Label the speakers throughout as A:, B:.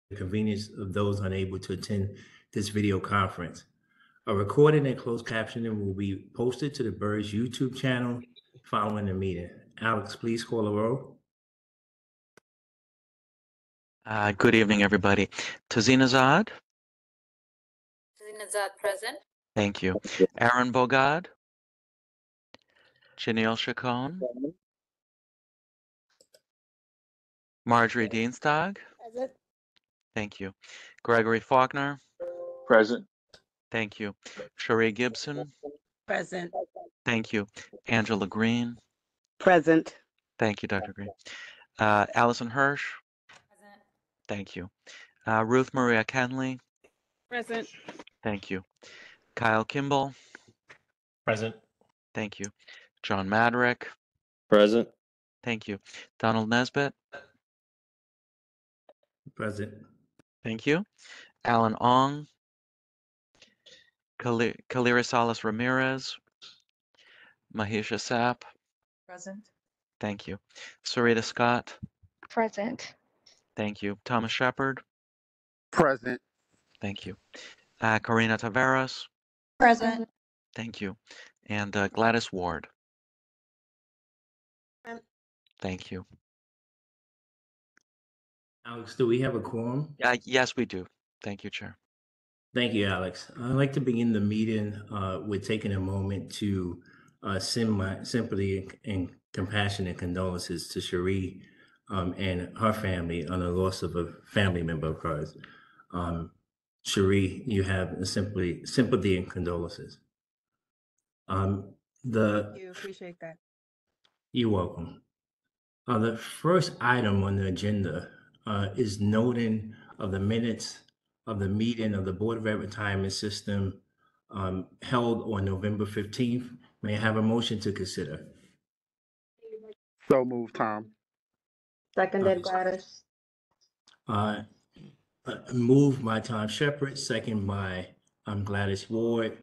A: the convenience of those unable to attend this video conference. A recording and closed captioning will be posted to the BERS YouTube channel following the meeting. Alex, please call the roll.
B: Good evening, everybody. Tazina Zad.
C: Tazina Zad, present.
B: Thank you. Aaron Bogad. Janelle Chacon. Marjorie Dienstag.
D: Present.
B: Thank you. Gregory Faulkner.
E: Present.
B: Thank you. Cherie Gibson.
D: Present.
B: Thank you. Angela Green.
D: Present.
B: Thank you, Dr. Green. Allison Hirsch.
C: Present.
B: Thank you. Ruth Maria Kenley.
D: Present.
B: Thank you. Kyle Kimball.
E: Present.
B: Thank you. John Madrick.
E: Present.
B: Thank you. Donald Nesbitt.
A: Present.
B: Thank you. Alan Ong. Kalira Salas Ramirez. Mahisha Sapp.
F: Present.
B: Thank you. Sarita Scott.
G: Present.
B: Thank you. Thomas Shepard.
H: Present.
B: Thank you. Karina Taveras.
F: Present.
B: Thank you. And Gladys Ward.
D: Present.
B: Thank you.
A: Alex, do we have a quorum?
B: Yes, we do. Thank you, Chair.
A: Thank you, Alex. I'd like to begin the meeting with taking a moment to send my sympathy and compassion and condolences to Cherie and her family on the loss of a family member of hers. Cherie, you have sympathy and condolences.
F: Thank you. Appreciate that.
A: You're welcome. The first item on the agenda is noting of the minutes of the meeting of the Board of Ed Retirement System held on November 15th. May I have a motion to consider?
H: So moved, Tom.
G: Seconded, Gladys.
A: Moved by Tom Shepard, second by Gladys Ward.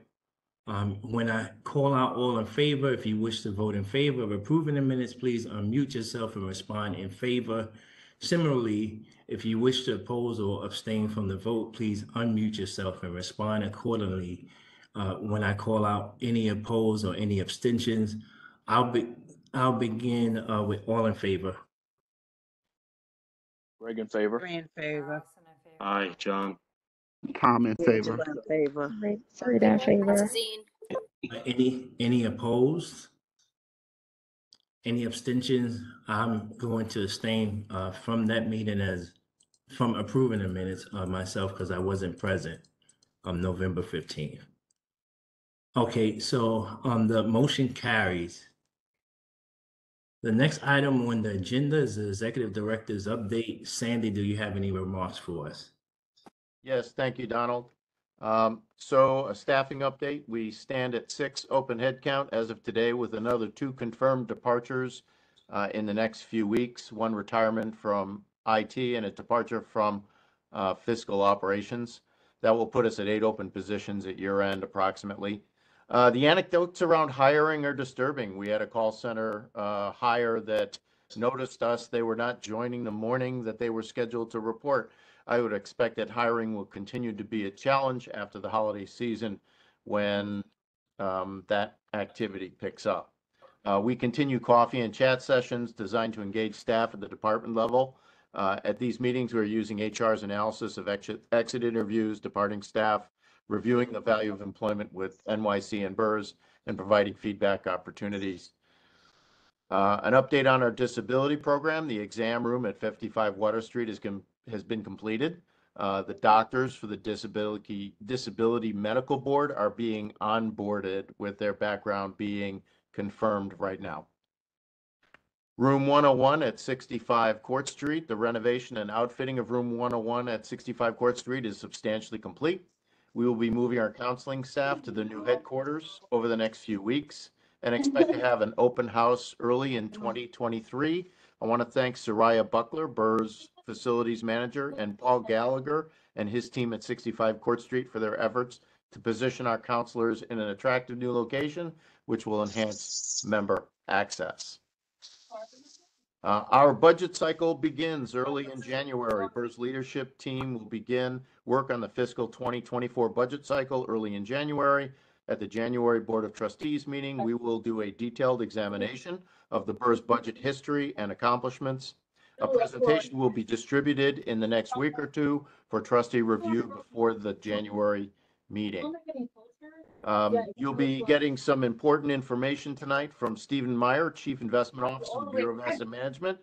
A: When I call out all in favor, if you wish to vote in favor of approving the minutes, please unmute yourself and respond in favor. Similarly, if you wish to oppose or abstain from the vote, please unmute yourself and respond accordingly. When I call out any opposed or any abstentions, I'll begin with all in favor.
E: Greg in favor.
D: Three in favor.
C: Allison in favor.
E: Aye, John.
H: Tom in favor.
D: Angela in favor.
G: Sarita in favor.
C: Tazine.
A: Any opposed? Any abstentions? I'm going to abstain from that meeting from approving the minutes myself because I wasn't present on November 15th. Okay, so the motion carries. The next item on the agenda is the Executive Director's update. Sandy, do you have any remarks for us?
I: Yes, thank you, Donald. So a staffing update, we stand at 6 open head count as of today with another 2 confirmed departures in the next few weeks, 1 retirement from IT and a departure from fiscal operations. That will put us at 8 open positions at year end approximately. The anecdotes around hiring are disturbing. We had a call center hire that noticed us. They were not joining the morning that they were scheduled to report. I would expect that hiring will continue to be a challenge after the holiday season when that activity picks up. We continue coffee and chat sessions designed to engage staff at the department level. At these meetings, we're using HR's analysis of exit interviews, departing staff, reviewing the value of employment with NYC and BERS, and providing feedback opportunities. An update on our disability program. The exam room at 55 Water Street has been completed. The doctors for the Disability Medical Board are being onboarded with their background being confirmed right now. Room 101 at 65 Court Street. The renovation and outfitting of room 101 at 65 Court Street is substantially complete. We will be moving our counseling staff to the new headquarters over the next few weeks and expect to have an open house early in 2023. I want to thank Soraya Buckler, BERS Facilities Manager, and Paul Gallagher and his team at 65 Court Street for their efforts to position our counselors in an attractive new location, which will enhance member access. Our budget cycle begins early in January. BERS leadership team will begin work on the fiscal 2024 budget cycle early in January. At the January Board of Trustees meeting, we will do a detailed examination of the BERS budget history and accomplishments. A presentation will be distributed in the next week or two for trustee review before the January meeting. You'll be getting some important information tonight from Stephen Meyer, Chief Investment Officer of the Bureau of Asset Management,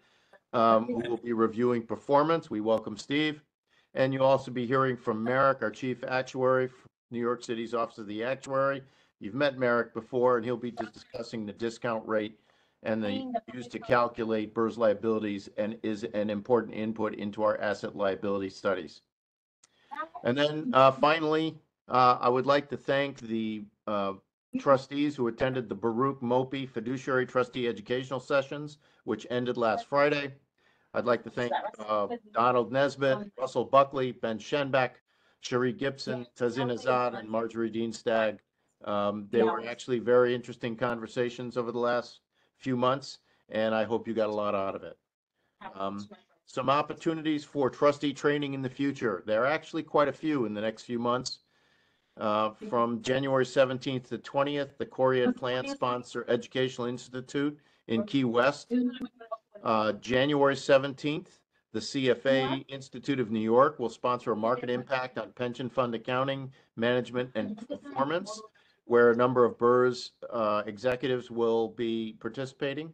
I: who will be reviewing performance. We welcome Steve. And you'll also be hearing from Merrick, our Chief Actuary, New York City's Office of the Actuary. You've met Merrick before, and he'll be discussing the discount rate and the used to calculate BERS liabilities, and is an important input into our asset liability studies. And then finally, I would like to thank the trustees who attended the Baruch Mopi Fiduciary Trustee Educational Sessions, which ended last Friday. I'd like to thank Donald Nesbitt, Russell Buckley, Ben Schenbeck, Cherie Gibson, Tazin Azad, and Marjorie Dean Stagg. They were actually very interesting conversations over the last few months, and I hope you got a lot out of it. Some opportunities for trustee training in the future. There are actually quite a few in the next few months. From January 17th to 20th, the Coriad Plant Sponsor Educational Institute in Key West. January 17th, the CFA Institute of New York will sponsor a market impact on pension fund accounting, management, and performance, where a number of BERS executives will be participating.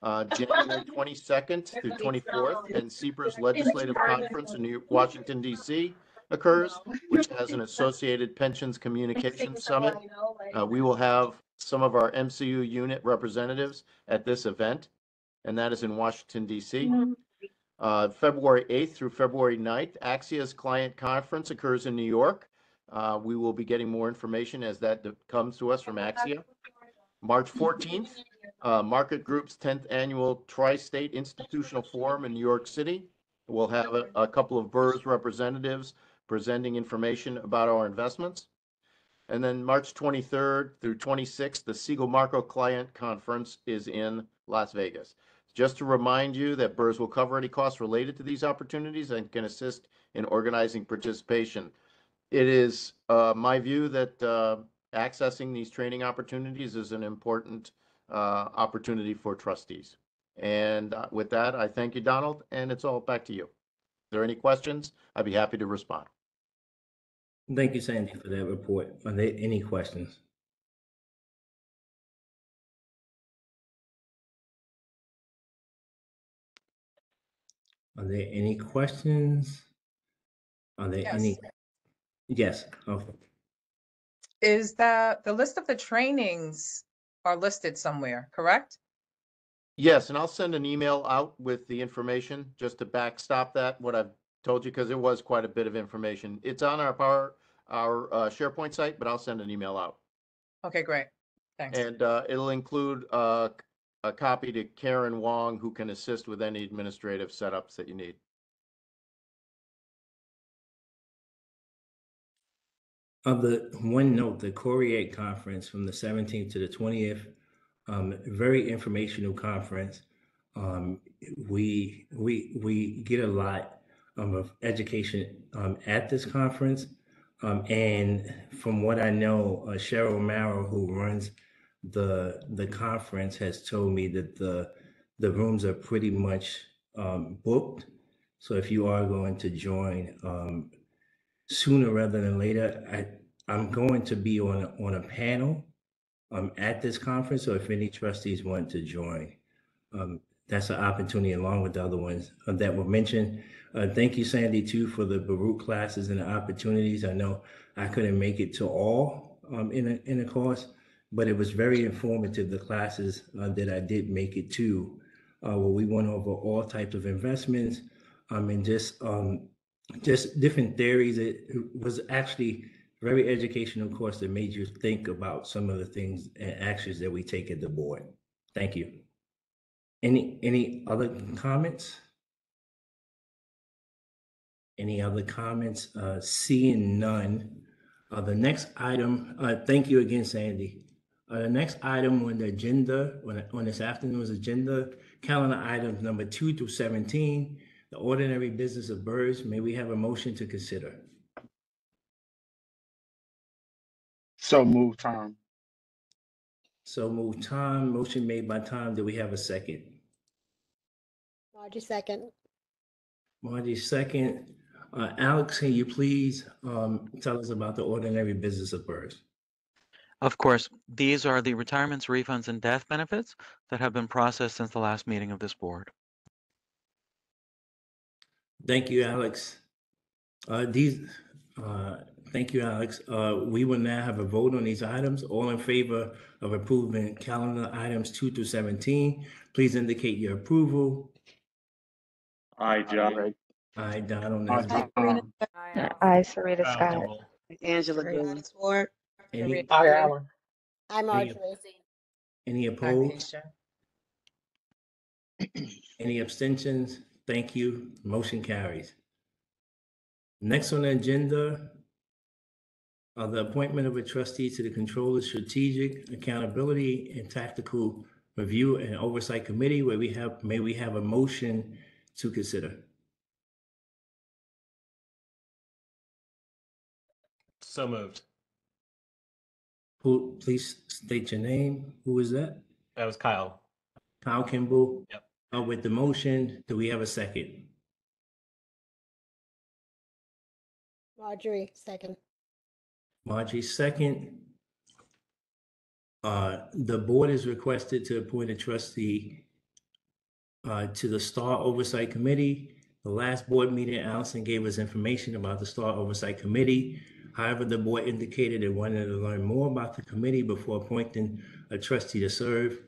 I: January 22nd through 24th, NYCBERS Legislative Conference in Washington, D.C. occurs, which has an associated pensions communication summit. We will have some of our MCU unit representatives at this event, and that is in Washington, D.C. February 8th through February 9th, Axia's client conference occurs in New York. We will be getting more information as that comes to us from Axia. March 14th, Market Group's 10th Annual Tri-State Institutional Forum in New York City. We'll have a couple of BERS representatives presenting information about our investments. And then March 23rd through 26th, the Siegel Marco Client Conference is in Las Vegas. Just to remind you that BERS will cover any costs related to these opportunities and can assist in organizing participation. It is my view that accessing these training opportunities is an important opportunity for trustees. And with that, I thank you, Donald, and it's all back to you. If there are any questions, I'd be happy to respond.
A: Thank you, Sandy, for that report. Are there any questions? Are there any questions? Are there any? Yes. Okay.
F: Is that the list of the trainings are listed somewhere, correct?
I: Yes, and I'll send an email out with the information just to backstop that, what I've told you, because it was quite a bit of information. It's on our SharePoint site, but I'll send an email out.
F: Okay, great. Thanks.
I: And it'll include a copy to Karen Wong, who can assist with any administrative setups that you need.
A: Of the one note, the Coriad conference from the 17th to the 20th, very informational conference. We get a lot of education at this conference. And from what I know, Cheryl Marrow, who runs the conference, has told me that the rooms are pretty much booked. So if you are going to join sooner rather than later, I'm going to be on a panel at this conference. So if any trustees want to join, that's an opportunity along with the other ones that were mentioned. Thank you, Sandy, too, for the Baruch classes and the opportunities. I know I couldn't make it to all in a course, but it was very informative, the classes that I did make it to, where we went over all types of investments and just different theories. It was actually very educational course that made you think about some of the things and actions that we take at the board. Thank you. Any other comments? Any other comments? Seeing none. The next item, thank you again, Sandy. The next item on the agenda, on this afternoon's agenda, calendar items number 2 through 17, the ordinary business of BERS. May we have a motion to consider?
H: So move, Tom.
A: So move Tom, motion made by Tom. Do we have a second?
J: Margie, second.
A: Margie, second. Alex, can you please tell us about the ordinary business of BERS?
B: Of course, these are the retirements, refunds, and death benefits that have been processed since the last meeting of this board.
A: Thank you, Alex. Thank you, Alex. We will now have a vote on these items. All in favor of approving calendar items 2 through 17, please indicate your approval.
E: Aye, John.
I: Greg.
A: Aye, Donald
H: Aye,
A: Nesbitt.
H: Tom.
G: I, Sarita Scott.
D: Angela Boone.
J: Gladys Ward.
A: Any,
F: Aye, Alan.
J: Hi, Marjorie.
A: any
F: Aye,
A: opposed?
F: Keisha.
A: Any abstentions? Thank you. Motion carries. Next on the agenda are the appointment of a trustee to the Controller's Strategic Accountability and Tactical Review and Oversight Committee, where may we have a motion to consider?
E: So moved.
A: Who, please state your name. Who is that?
E: That was Kyle.
A: Kyle Kimball.
E: Yep.
A: With the motion, do we have a second?
J: Marjorie, second.
A: Margie, second. The board is requested to appoint a trustee to the Star Oversight Committee. The last board meeting, Allison gave us information about the Star Oversight Committee. However, the board indicated it wanted to learn more about the committee before appointing a trustee to serve.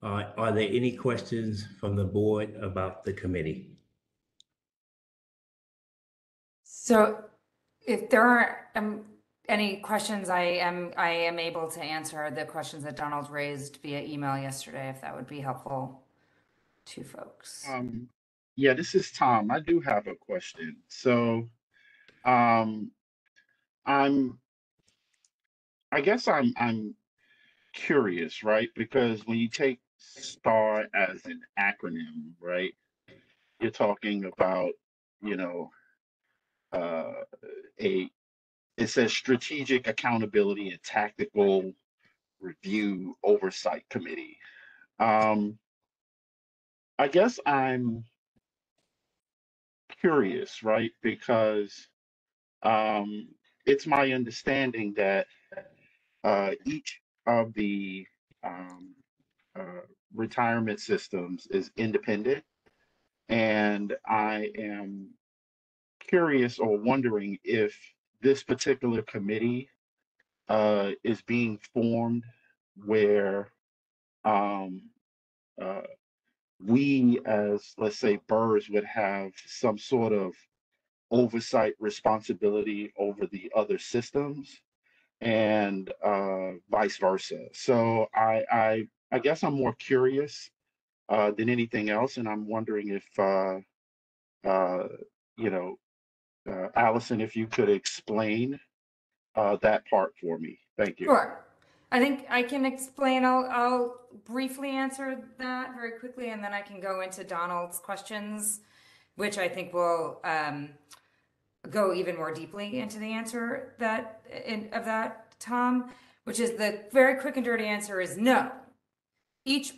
A: Are there any questions from the board about the committee?
C: So if there aren't any questions, I am able to answer the questions that Donald raised via email yesterday, if that would be helpful to folks.
H: Yeah, this is Tom. I do have a question. So, I guess I'm curious, right? Because when you take STAR as an acronym, right, you're talking about, you know, it says Strategic Accountability and Tactical Review Oversight Committee. I guess I'm curious, right? Because it's my understanding that each of the retirement systems is independent, and I am curious or wondering if this particular committee is being formed where we as, let's say, BERS would have some sort of oversight responsibility over the other systems, and vice versa. So I guess I'm more curious than anything else, and I'm wondering if you know, Allison, if you could explain that part for me. Thank you.
C: Sure. I think I can explain. I'll briefly answer that very quickly, and then I can go into Donald's questions, which I think will go even more deeply into the answer of that, Tom, which is the very quick and dirty answer is no. Each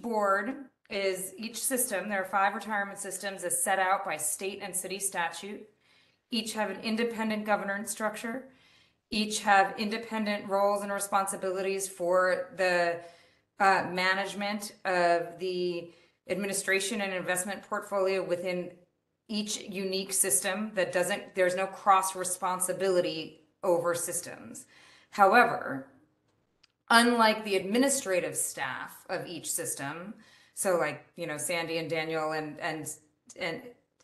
C: system, there are 5 retirement systems as set out by state and city statute. Each have an independent governance structure. Each have independent roles and responsibilities for the management of the administration and investment portfolio within each unique system there's no cross responsibility over systems. However, unlike the administrative staff of each system, so like, you know, Sandy and Daniel and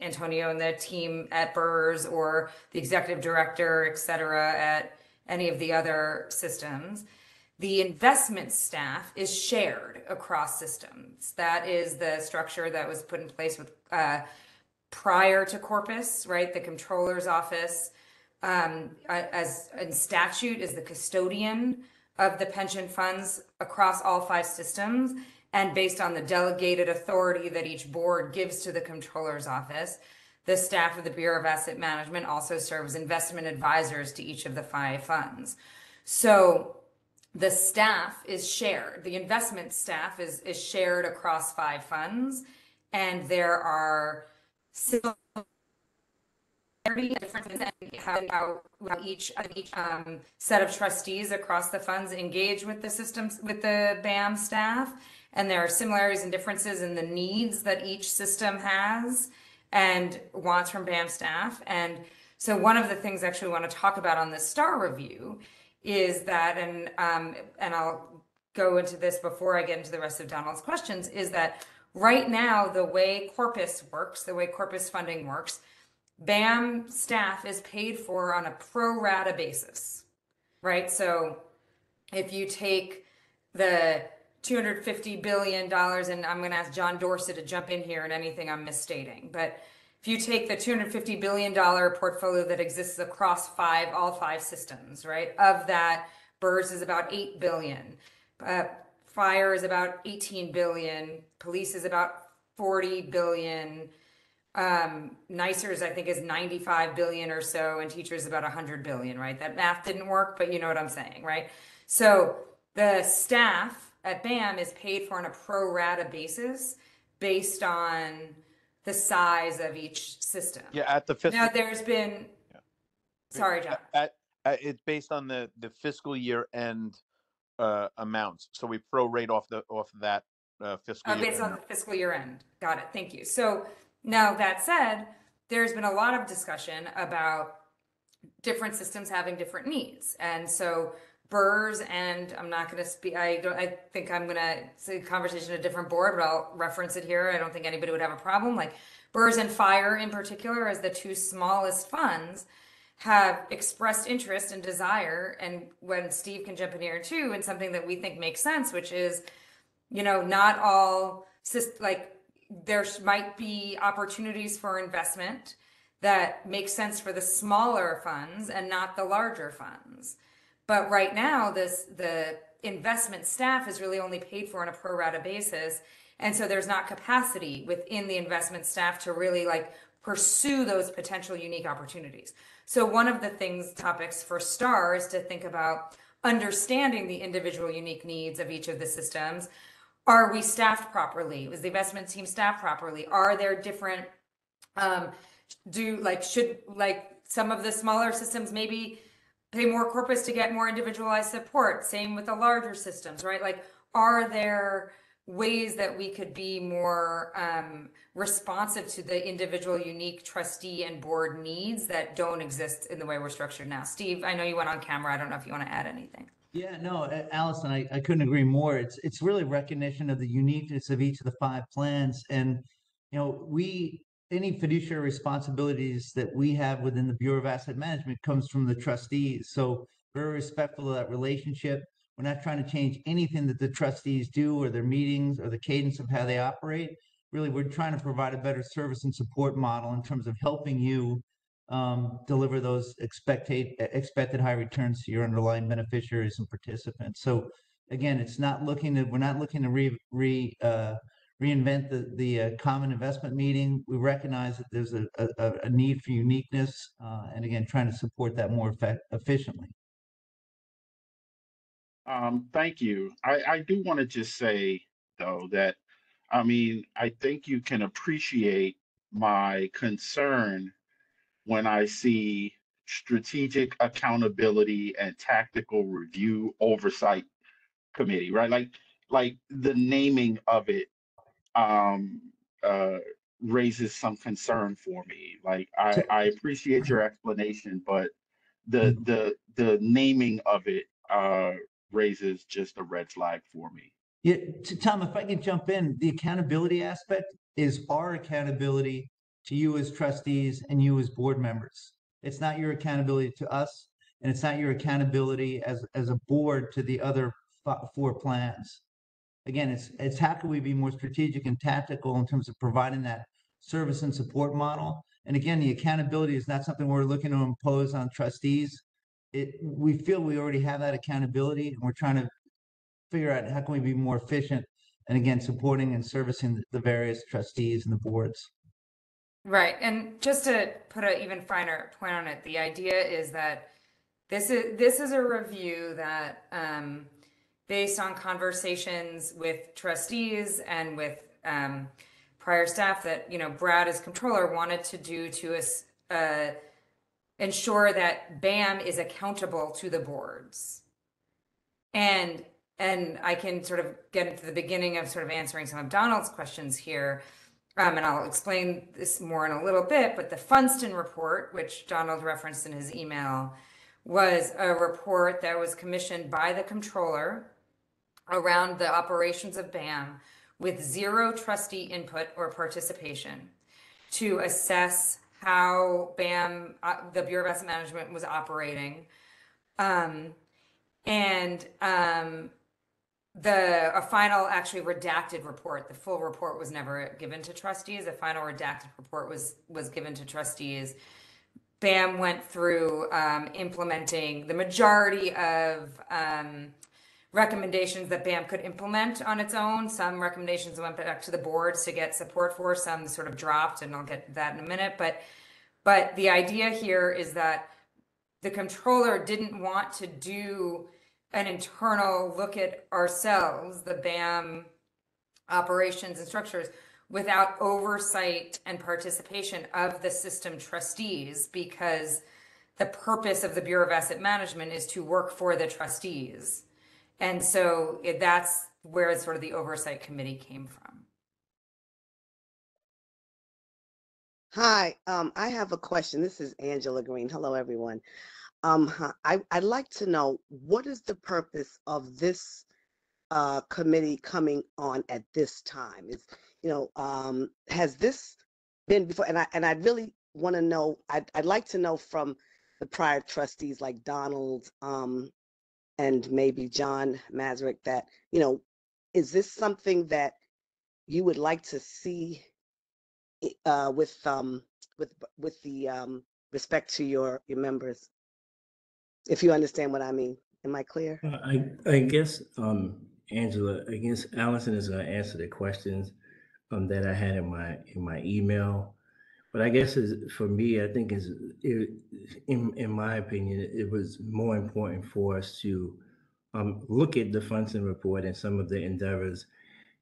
C: Antonio and the team at BERS, or the executive director, et cetera, at any of the other systems, the investment staff is shared across systems. That is the structure that was put in place with prior to Corpus, right? The Comptroller's Office, as in statute, is the custodian of the pension funds across all 5 systems. And based on the delegated authority that each board gives to the controller's office, the staff of the Bureau of Asset Management also serves investment advisors to each of the 5 funds. So the staff is shared. The investment staff is shared across 5 funds, and there are differences in how each set of trustees across the funds engage with the systems, with the BAM staff. And there are similarities and differences in the needs that each system has and wants from BAM staff. And so one of the things actually we want to talk about on the STAR review is that, and I'll go into this before I get into the rest of Donald's questions, is that right now, the way corpus works, the way corpus funding works, BAM staff is paid for on a pro rata basis, right? So if you take the $250 billion, and I'm going to ask John Dorsey to jump in here and anything I'm misstating, but if you take the $250 billion portfolio that exists across all 5 systems, right? Of that, BERS is about 8 billion, fire is about 18 billion, police is about 40 billion, NYCBERS, I think, is 95 billion or so, and teachers about 100 billion, right? That math didn't work, but you know what I'm saying, right? So the staff at BAM is paid for on a pro rata basis based on the size of each system.
K: Yeah, at the fiscal.
C: Now there's been, sorry, John.
K: It's based on the fiscal year end amounts. So we prorate off that fiscal year.
C: Based on the fiscal year end. Got it. Thank you. So now that said, there's been a lot of discussion about different systems having different needs. And so BERS, and I'm not going to speak, I think I'm going to say a conversation at a different board, but I'll reference it here. I don't think anybody would have a problem. Like BERS and fire in particular, as the 2 smallest funds, have expressed interest and desire. And when Steve can jump in here too, and something that we think makes sense, which is, you know, not all, like, there might be opportunities for investment that make sense for the smaller funds and not the larger funds. But right now, the investment staff is really only paid for on a pro rata basis. And so there's not capacity within the investment staff to really like pursue those potential unique opportunities. So one of the topics for STAR is to think about understanding the individual unique needs of each of the systems. Are we staffed properly? Was the investment team staffed properly? Are there different, should some of the smaller systems maybe pay more corpus to get more individualized support? Same with the larger systems, right? Like, are there ways that we could be more responsive to the individual unique trustee and board needs that don't exist in the way we're structured now? Steve, I know you went on camera. I don't know if you want to add anything.
L: Yeah, no, Allison, I couldn't agree more. It's really recognition of the uniqueness of each of the 5 plans. And, you know, any fiduciary responsibilities that we have within the Bureau of Asset Management comes from the trustees. So very respectful of that relationship. We're not trying to change anything that the trustees do or their meetings or the cadence of how they operate. Really, we're trying to provide a better service and support model in terms of helping you deliver those expected high returns to your underlying beneficiaries and participants. So again, we're not looking to reinvent the common investment meeting. We recognize that there's a need for uniqueness, and again, trying to support that more efficiently.
H: Thank you. I do want to just say, though, that I think you can appreciate my concern when I see strategic accountability and tactical review oversight committee, right? Like the naming of it raises some concern for me. Like I appreciate your explanation, but the naming of it raises just a red flag for me.
L: Yeah, Tom, if I can jump in, the accountability aspect is our accountability to you as trustees and you as board members. It's not your accountability to us, and it's not your accountability as a board to the other 4 plans. Again, it's how can we be more strategic and tactical in terms of providing that service and support model. And again, the accountability is not something we're looking to impose on trustees. We feel we already have that accountability, and we're trying to figure out how can we be more efficient and again, supporting and servicing the various trustees and the boards.
C: Right, and just to put an even finer point on it, the idea is that this is a review that, based on conversations with trustees and with prior staff that, you know, Brad as controller wanted to do to ensure that BAM is accountable to the boards. And I can sort of get into the beginning of sort of answering some of Donald's questions here. And I'll explain this more in a little bit, but the Funston report, which Donald referenced in his email, was a report that was commissioned by the controller around the operations of BAM with zero trustee input or participation to assess how BAM, the Bureau of Asset Management, was operating. A final actually redacted report, the full report was never given to trustees. A final redacted report was given to trustees. BAM went through implementing the majority of recommendations that BAM could implement on its own. Some recommendations went back to the boards to get support for, some sort of dropped, and I'll get to that in a minute. But the idea here is that the controller didn't want to do an internal look at ourselves, the BAM operations and structures, without oversight and participation of the system trustees, because the purpose of the Bureau of Asset Management is to work for the trustees. And so that's where sort of the oversight committee came from.
D: Hi, I have a question. This is Angela Green. Hello, everyone. I'd like to know, what is the purpose of this committee coming on at this time? Has this been before? And I really want to know, I'd like to know from the prior trustees like Donald and maybe John Mazurek that, is this something that you would like to see with the respect to your members? If you understand what I mean. Am I clear?
A: I guess, Angela, I guess Allison is going to answer the questions that I had in my email. But I guess for me, I think in my opinion, it was more important for us to look at the Funston report and some of the endeavors.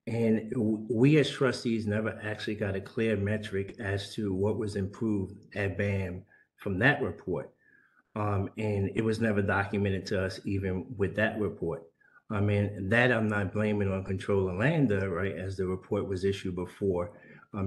A: And we as trustees never actually got a clear metric as to what was improved at BAM from that report. And it was never documented to us even with that report. I mean, that I'm not blaming on Controller Landa, right, as the report was issued before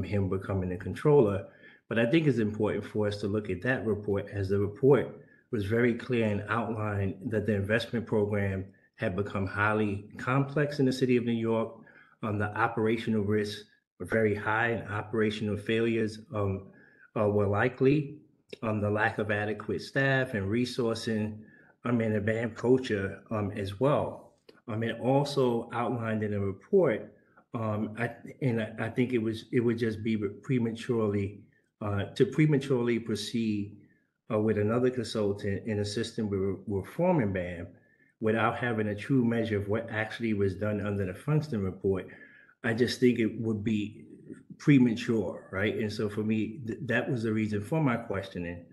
A: him becoming the controller. But I think it's important for us to look at that report, as the report was very clear and outlined that the investment program had become highly complex in the city of New York. The operational risks were very high, and operational failures were likely. The lack of adequate staff and resourcing, and the BAM culture as well. It also outlined in the report, I think it would just be prematurely proceed with another consultant in a system we're forming BAM without having a true measure of what actually was done under the Funston report. I just think it would be premature, right? And so for me, that was the reason for my questioning.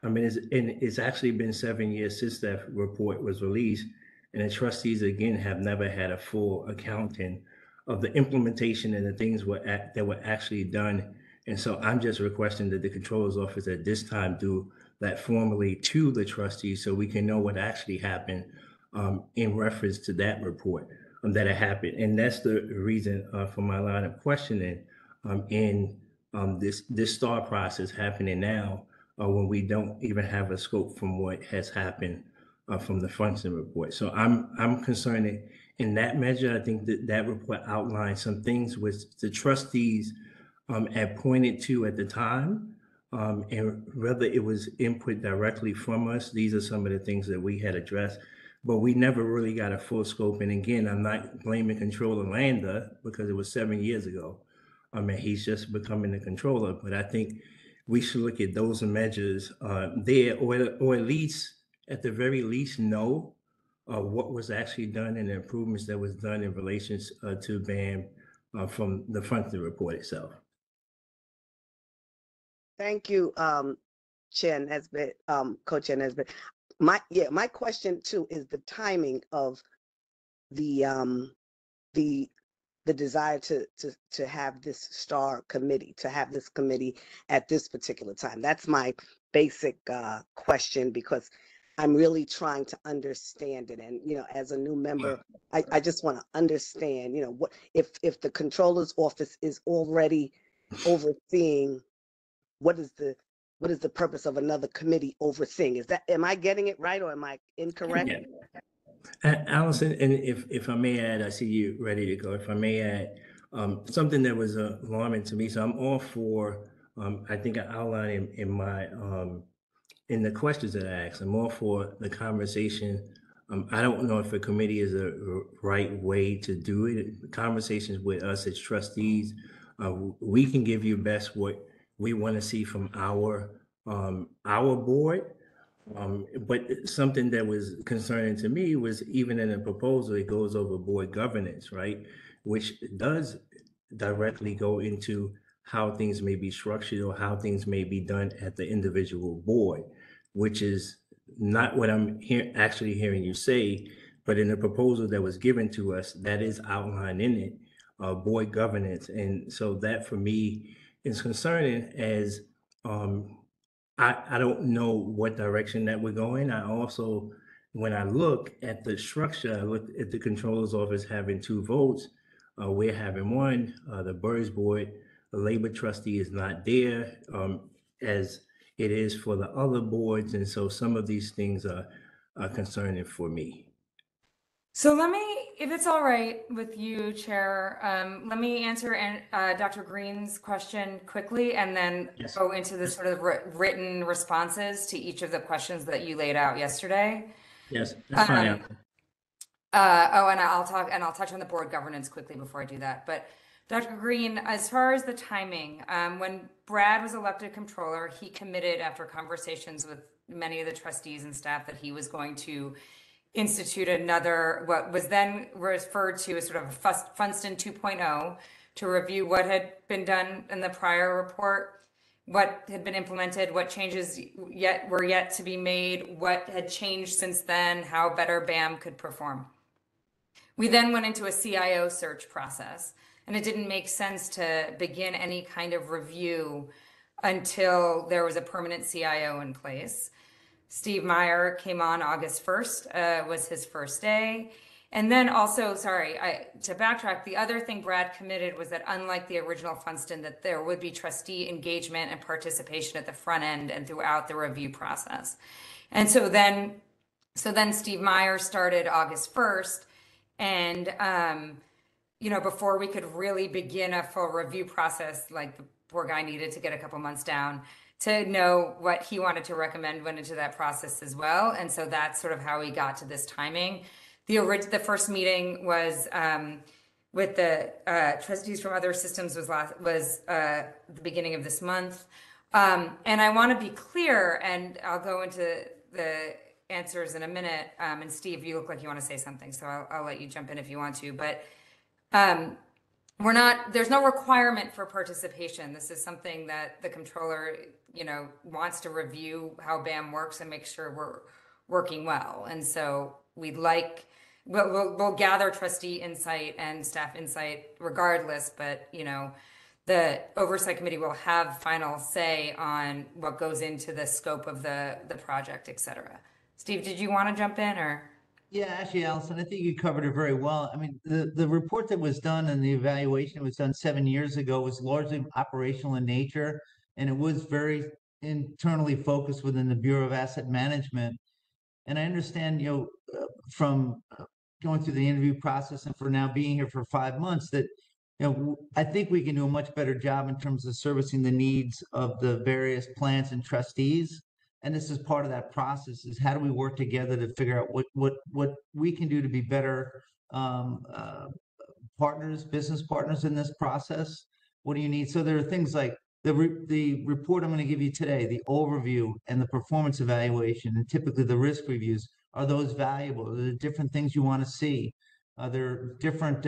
A: It's actually been 7 years since that report was released, and the trustees again have never had a full accounting of the implementation and the things that were actually done. And so I'm just requesting that the controller's office at this time do that formally to the trustees so we can know what actually happened in reference to that report that had happened. And that's the reason for my line of questioning in this STAR process happening now when we don't even have a scope from what has happened from the Funston report. So I'm concerned in that measure. I think that report outlines some things which the trustees had pointed to at the time, and whether it was input directly from us, these are some of the things that we had addressed, but we never really got a full scope. And again, I'm not blaming Controller Landa because it was 7 years ago. He's just becoming the controller, but I think we should look at those measures there, or at least, at the very least, know what was actually done and the improvements that was done in relation to BAM from the front of the report itself.
D: Thank you, Chair Nesbitt, Co-Chair Nesbitt. My question too is the timing of the desire to have this STAR committee, to have this committee at this particular time. That's my basic question, because I'm really trying to understand it. And, as a new member, I just want to understand, what if the controller's office is already overseeing, what is the purpose of another committee overseeing? Am I getting it right or am I incorrect?
A: Yeah. Allison, and if I may add, I see you ready to go. If I may add, something that was alarming to me. So I'm all for, I think I outlined in my, in the questions that I asked, I'm all for the conversation. I don't know if a committee is a right way to do it. Conversations with us as trustees, we can give you best what we want to see from our board. But something that was concerning to me was even in a proposal, it goes over board governance, right? Which does directly go into how things may be structured or how things may be done at the individual board, which is not what I'm actually hearing you say, but in the proposal that was given to us, that is outlined in it, board governance. And so that for me is concerning as I don't know what direction that we're going. I also, when I look at the structure, I look at the controller's office having 2 votes. We're having 1. The BERS board, the labor trustee is not there as it is for the other boards. And so some of these things are concerning for me.
C: So let me, if it's all right with you, Chair, let me answer Dr. Green's question quickly and then go into the sort of written responses to each of the questions that you laid out yesterday.
A: Yes, that's fine.
C: And I'll touch on the board governance quickly before I do that. But Dr. Green, as far as the timing, when Brad was elected controller, he committed after conversations with many of the trustees and staff that he was going to institute another, what was then referred to as sort of a Funston 2.0, to review what had been done in the prior report, what had been implemented, what changes were yet to be made, what had changed since then, how better BAM could perform. We then went into a CIO search process, and it didn't make sense to begin any kind of review until there was a permanent CIO in place. Steve Meyer came on August 1st, was his first day. And then also, to backtrack, the other thing Brad committed was that unlike the original Funston, that there would be trustee engagement and participation at the front end and throughout the review process. And so then Steve Meyer started August 1st. And, before we could really begin a full review process, like the poor guy needed to get a couple months down to know what he wanted to recommend went into that process as well. And so that's sort of how we got to this timing. The first meeting was with the trustees from other systems was the beginning of this month. And I want to be clear, and I'll go into the answers in a minute. And Steve, you look like you want to say something, so I'll let you jump in if you want to. But there's no requirement for participation. This is something that the controller, wants to review how BAM works and make sure we're working well. And so we'll gather trustee insight and staff insight regardless, but the oversight committee will have final say on what goes into the scope of the project, et cetera. Steve, did you want to jump in or?
L: Yeah, actually, Allison, I think you covered it very well. I mean, the report that was done and the evaluation that was done 7 years ago was largely operational in nature, and it was very internally focused within the Bureau of Asset Management. And I understand, from going through the interview process and for now being here for 5 months, that I think we can do a much better job in terms of servicing the needs of the various plans and trustees. And this is part of that process: is how do we work together to figure out what we can do to be better business partners in this process. What do you need? So there are things like the report I'm going to give you today, the overview and the performance evaluation, and typically the risk reviews Are those valuable? Are there different things you want to see? Are there different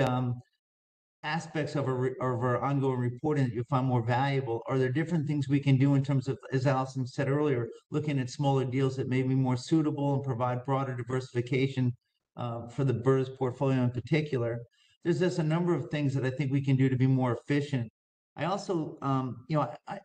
L: aspects of our ongoing reporting that you find more valuable? Are there different things we can do in terms of, as Allison said earlier, looking at smaller deals that may be more suitable and provide broader diversification for the BERS portfolio in particular? There's just a number of things that I think we can do to be more efficient. I also,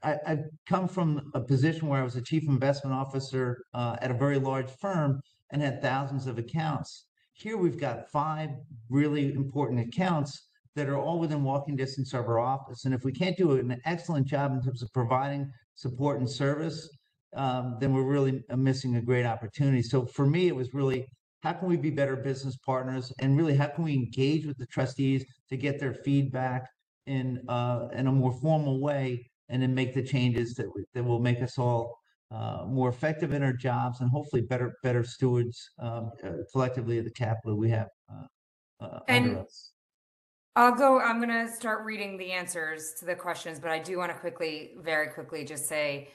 L: I've come from a position where I was a chief investment officer at a very large firm and had thousands of accounts. Here we've got 5 really important accounts that are all within walking distance of our office. And if we can't do an excellent job in terms of providing support and service, then we're really missing a great opportunity. So for me, it was really, how can we be better business partners? And really, how can we engage with the trustees to get their feedback in a more formal way, and then make the changes that will make us all more effective in our jobs and hopefully better stewards collectively of the capital we have under us.
C: I'm going to start reading the answers to the questions, but I do want to very quickly just say,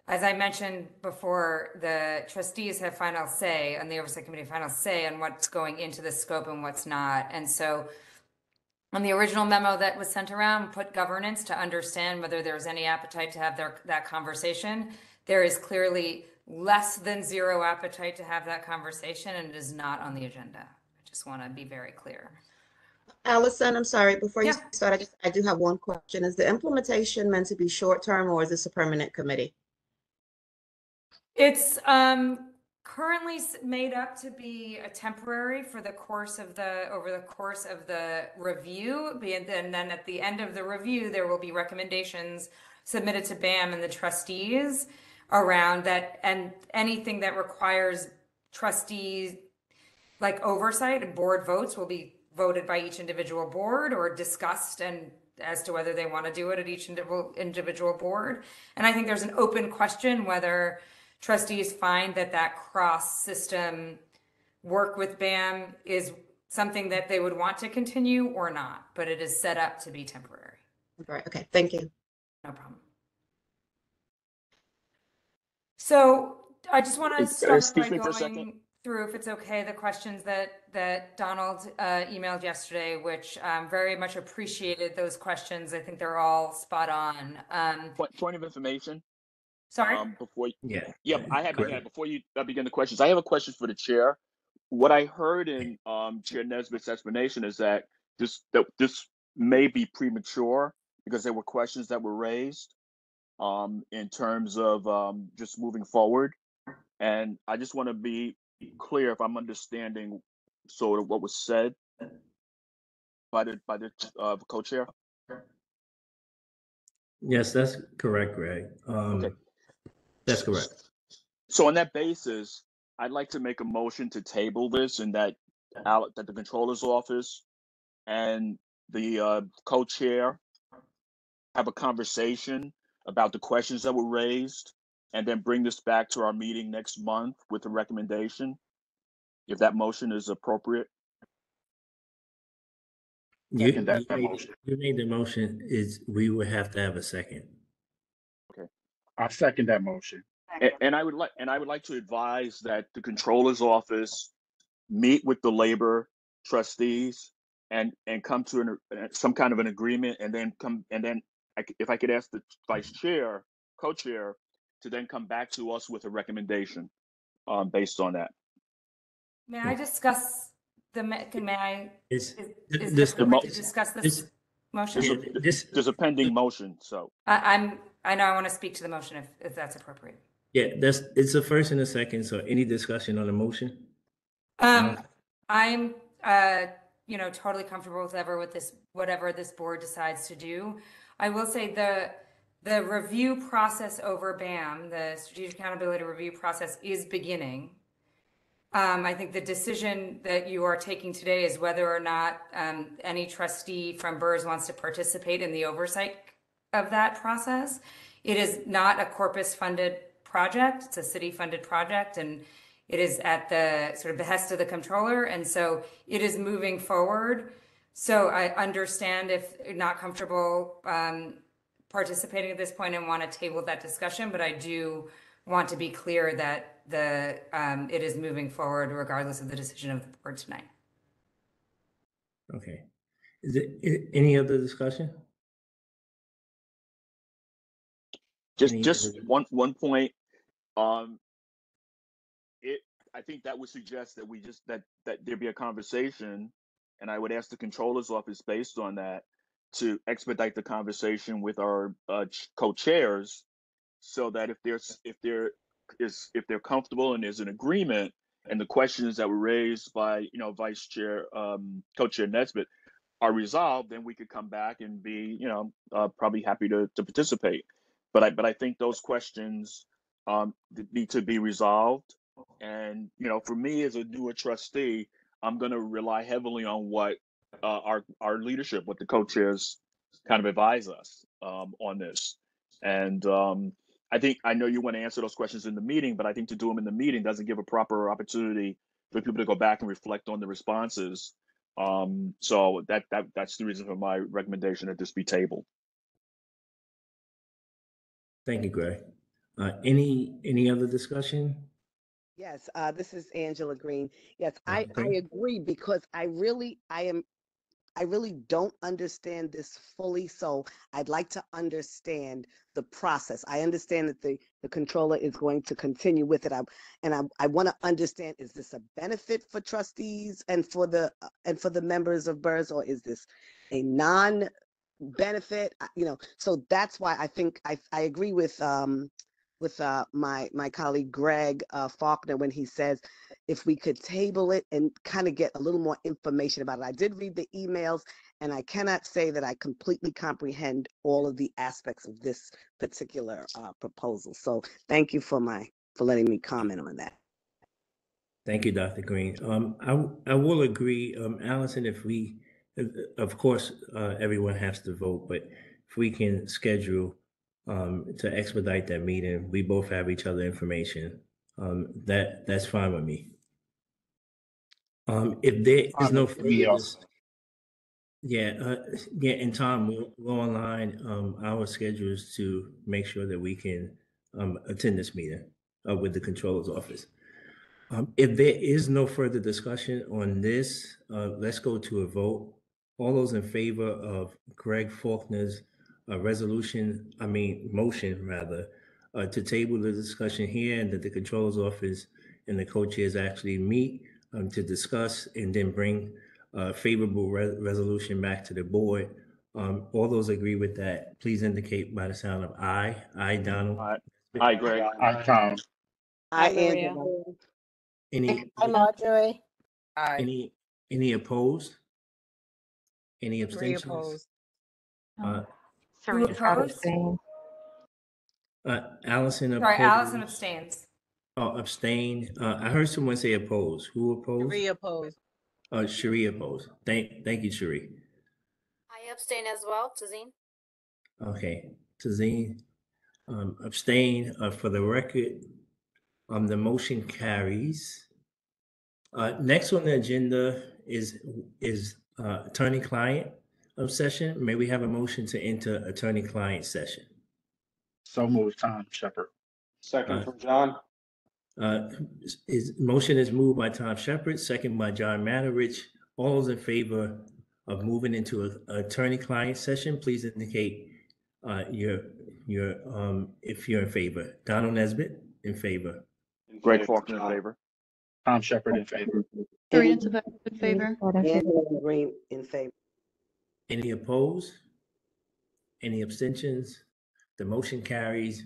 C: as I mentioned before, the trustees have final say, and the oversight committee final say on what's going into the scope and what's not. And so on the original memo that was sent around, put governance to understand whether there's any appetite to have that conversation. There is clearly less than 0 appetite to have that conversation, and it is not on the agenda. I just want to be very clear.
M: Allison, I'm sorry, before you start, I do have one question. Is the implementation meant to be short-term, or is this a permanent committee?
C: It's currently made up to be a temporary for the course of over the course of the review. And then at the end of the review, there will be recommendations submitted to BAM and the trustees around that, and anything that requires trustees like oversight and board votes will be voted by each individual board or discussed and as to whether they want to do it at each individual board. And I think there's an open question whether trustees find that cross-system work with BAM is something that they would want to continue or not, but it is set up to be temporary.
M: All right, okay, thank you.
C: No problem. So I just want to start by going through, if it's okay, the questions that Donald emailed yesterday, which very much appreciated those questions. I think they're all spot on.
N: Point of information.
C: Sorry?
N: Before
A: Yeah,
N: I had my hand. Before you begin the questions, I have a question for the chair. What I heard in Chair Nesbitt's explanation is that this may be premature because there were questions that were raised in terms of just moving forward. And I just want to be clear if I'm understanding sort of what was said by the co-chair.
A: Yes, that's correct, Greg.
N: Okay.
A: That's correct.
N: So on that basis, I'd like to make a motion to table this, and that the controller's office and the co-chair have a conversation about the questions that were raised, and then bring this back to our meeting next month with a recommendation, if that motion is appropriate.
A: You made the motion. We would have to have a second.
N: Okay.
H: I second that motion.
N: And I would like to advise that the controller's office meet with the labor trustees and come to some kind of an agreement, and then if I could ask the vice chair, co-chair, to then come back to us with a recommendation based on that.
C: May I discuss
N: discuss
C: this motion?
N: There's a pending motion, so.
C: I know I want to speak to the motion if that's appropriate.
A: Yeah, it's a first and a second. So any discussion on the motion?
C: I'm totally comfortable with whatever this board decides to do. I will say the review process over BAM, the strategic accountability review process, is beginning. I think the decision that you are taking today is whether or not any trustee from BERS wants to participate in the oversight of that process. It is not a corpus-funded project. It's a city-funded project, and it is at the sort of behest of the controller, and so it is moving forward. So I understand if you're not comfortable participating at this point and want to table that discussion, but I do want to be clear that it is moving forward regardless of the decision of the board tonight.
A: Okay. Is it any other discussion?
N: Just one point. I think that would suggest that that there be a conversation, and I would ask the controller's office based on that to expedite the conversation with our co-chairs, so that if they're comfortable and there's an agreement, and the questions that were raised by Vice Chair Co-Chair Nesbitt are resolved, then we could come back and be probably happy to participate. But I think those questions need to be resolved. And for me as a newer trustee, I'm going to rely heavily on what our leadership, what the co-chairs kind of advise us on this. And I know you want to answer those questions in the meeting, but I think to do them in the meeting doesn't give a proper opportunity for people to go back and reflect on the responses. So that's the reason for my recommendation that this be tabled.
A: Thank you, Greg. Any other discussion?
D: Yes, this is Angela Green. Yes, I agree, because I really don't understand this fully. So I'd like to understand the process. I understand that the controller is going to continue with it. I want to understand, is this a benefit for trustees and for the members of BERS, or is this a non-benefit? So that's why I think I agree with my colleague Greg Faulkner when he says if we could table it and kind of get a little more information about it. I did read the emails, and I cannot say that I completely comprehend all of the aspects of this particular proposal. So thank you for letting me comment on that.
A: Thank you, Dr. Green. I will agree, Allison, of course, everyone has to vote, but if we can schedule to expedite that meeting, we both have each other information. That's fine with me. If there is no further, and Tom, we're online. Our schedule is to make sure that we can attend this meeting with the controller's office. If there is no further discussion on this, let's go to a vote. All those in favor of Greg Faulkner's motion rather, to table the discussion here, and that the controller's office and the co-chairs actually meet to discuss and then bring a favorable resolution back to the board. All those agree with that, please indicate by the sound of aye. Aye, Donald.
N: Aye, Greg.
H: Aye, Tom.
D: Aye, Angela.
J: Hi, Marjorie.
F: Aye.
A: Any opposed? Any
F: Three
A: abstentions?
F: opposed.
C: Who opposed?
A: Allison opposed.
C: Sorry, Allison abstains.
A: Oh, abstain. I heard someone say oppose. Who opposed?
F: Three opposed.
A: Cherie opposed. Thank you, Cherie.
O: I abstain as well, Tazeen.
A: Okay, Tazeen abstain. For the record, the motion carries. Next on the agenda is attorney-client session. May we have a motion to enter attorney-client session?
H: So moved, Tom Shepard.
E: Second from John.
A: His motion is moved by Tom Shepard, second by John Matarich. All those in favor of moving into an attorney-client session, please indicate if you're in favor. Donald Nesbitt, in favor.
N: Greg Faulkner, in favor.
H: Tom Shepard, in favor.
G: Serena in favor.
D: Angela Green, in favor.
A: Any opposed? Any abstentions? The motion carries.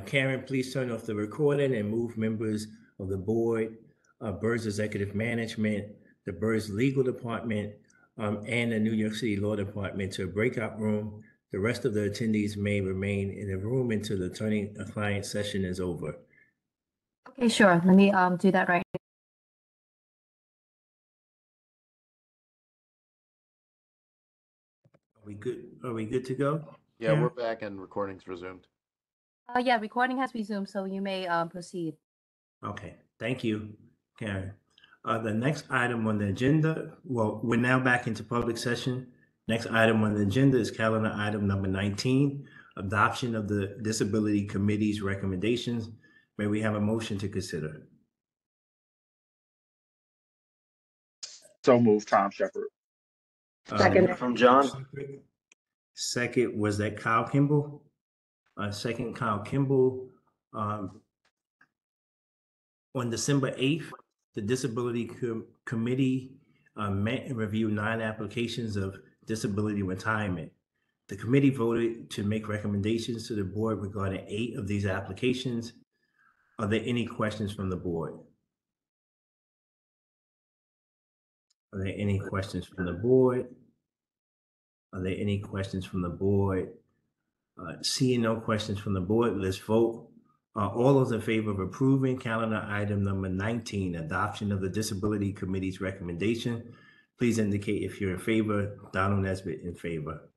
A: Karen, please turn off the recording and move members of the board, BERS Executive Management, the BERS Legal Department, and the New York City Law Department to a breakout room. The rest of the attendees may remain in the room until the attorney-client session is over.
G: Okay, sure. Let me do that right now.
A: Are we good to go?
I: Yeah,
A: Karen?
I: we're back and recording's resumed.
G: Yeah, recording has resumed, so you may proceed.
A: Okay, thank you, Karen. The next item on the agenda, well, we're now back into public session. Next item on the agenda is calendar item number 19, adoption of the Disability Committee's recommendations. May we have a motion to consider?
H: So moved, Tom Shepard.
J: Second from John.
A: Second, was that Kyle Kimball? Second, Kyle Kimball. On December 8th, the Disability Committee met and reviewed 9 applications of disability retirement. The committee voted to make recommendations to the board regarding 8 of these applications. Are there any questions from the board? Are there any questions from the board? Are there any questions from the board? Seeing no questions from the board, let's vote. All those in favor of approving calendar item number 19, adoption of the Disability Committee's recommendation, please indicate if you're in favor. Donald Nesbitt in favor.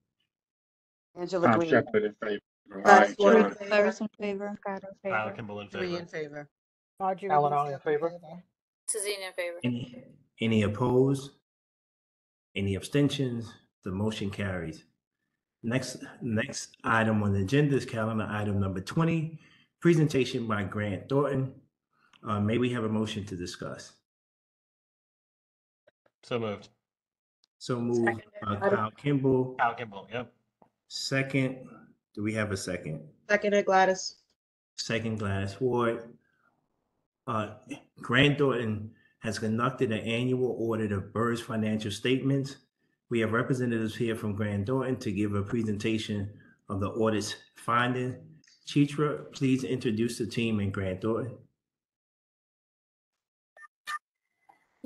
D: Angela
H: Tom
D: Green.
H: Shepard in favor.
M: Gladys
H: John.
M: Ward in favor.
J: in favor.
P: Kyle Kimball in
F: Three
P: favor.
F: in favor.
J: Marjorie
P: Alan
J: Gleason
P: Allen in favor.
O: Tazeen in favor.
A: Any opposed? Any abstentions? The motion carries. Next item on the agenda is calendar item number 20, presentation by Grant Thornton. May we have a motion to discuss?
P: So moved.
A: So moved, Kyle Kimball.
P: Kyle Kimball, yep.
A: Second, do we have a second?
M: Seconded Gladys.
A: Second, Gladys Ward. Grant Thornton has conducted an annual audit of BERS financial statements. We have representatives here from Grant Thornton to give a presentation of the audit's finding. Chitra, please introduce the team and Grant Thornton.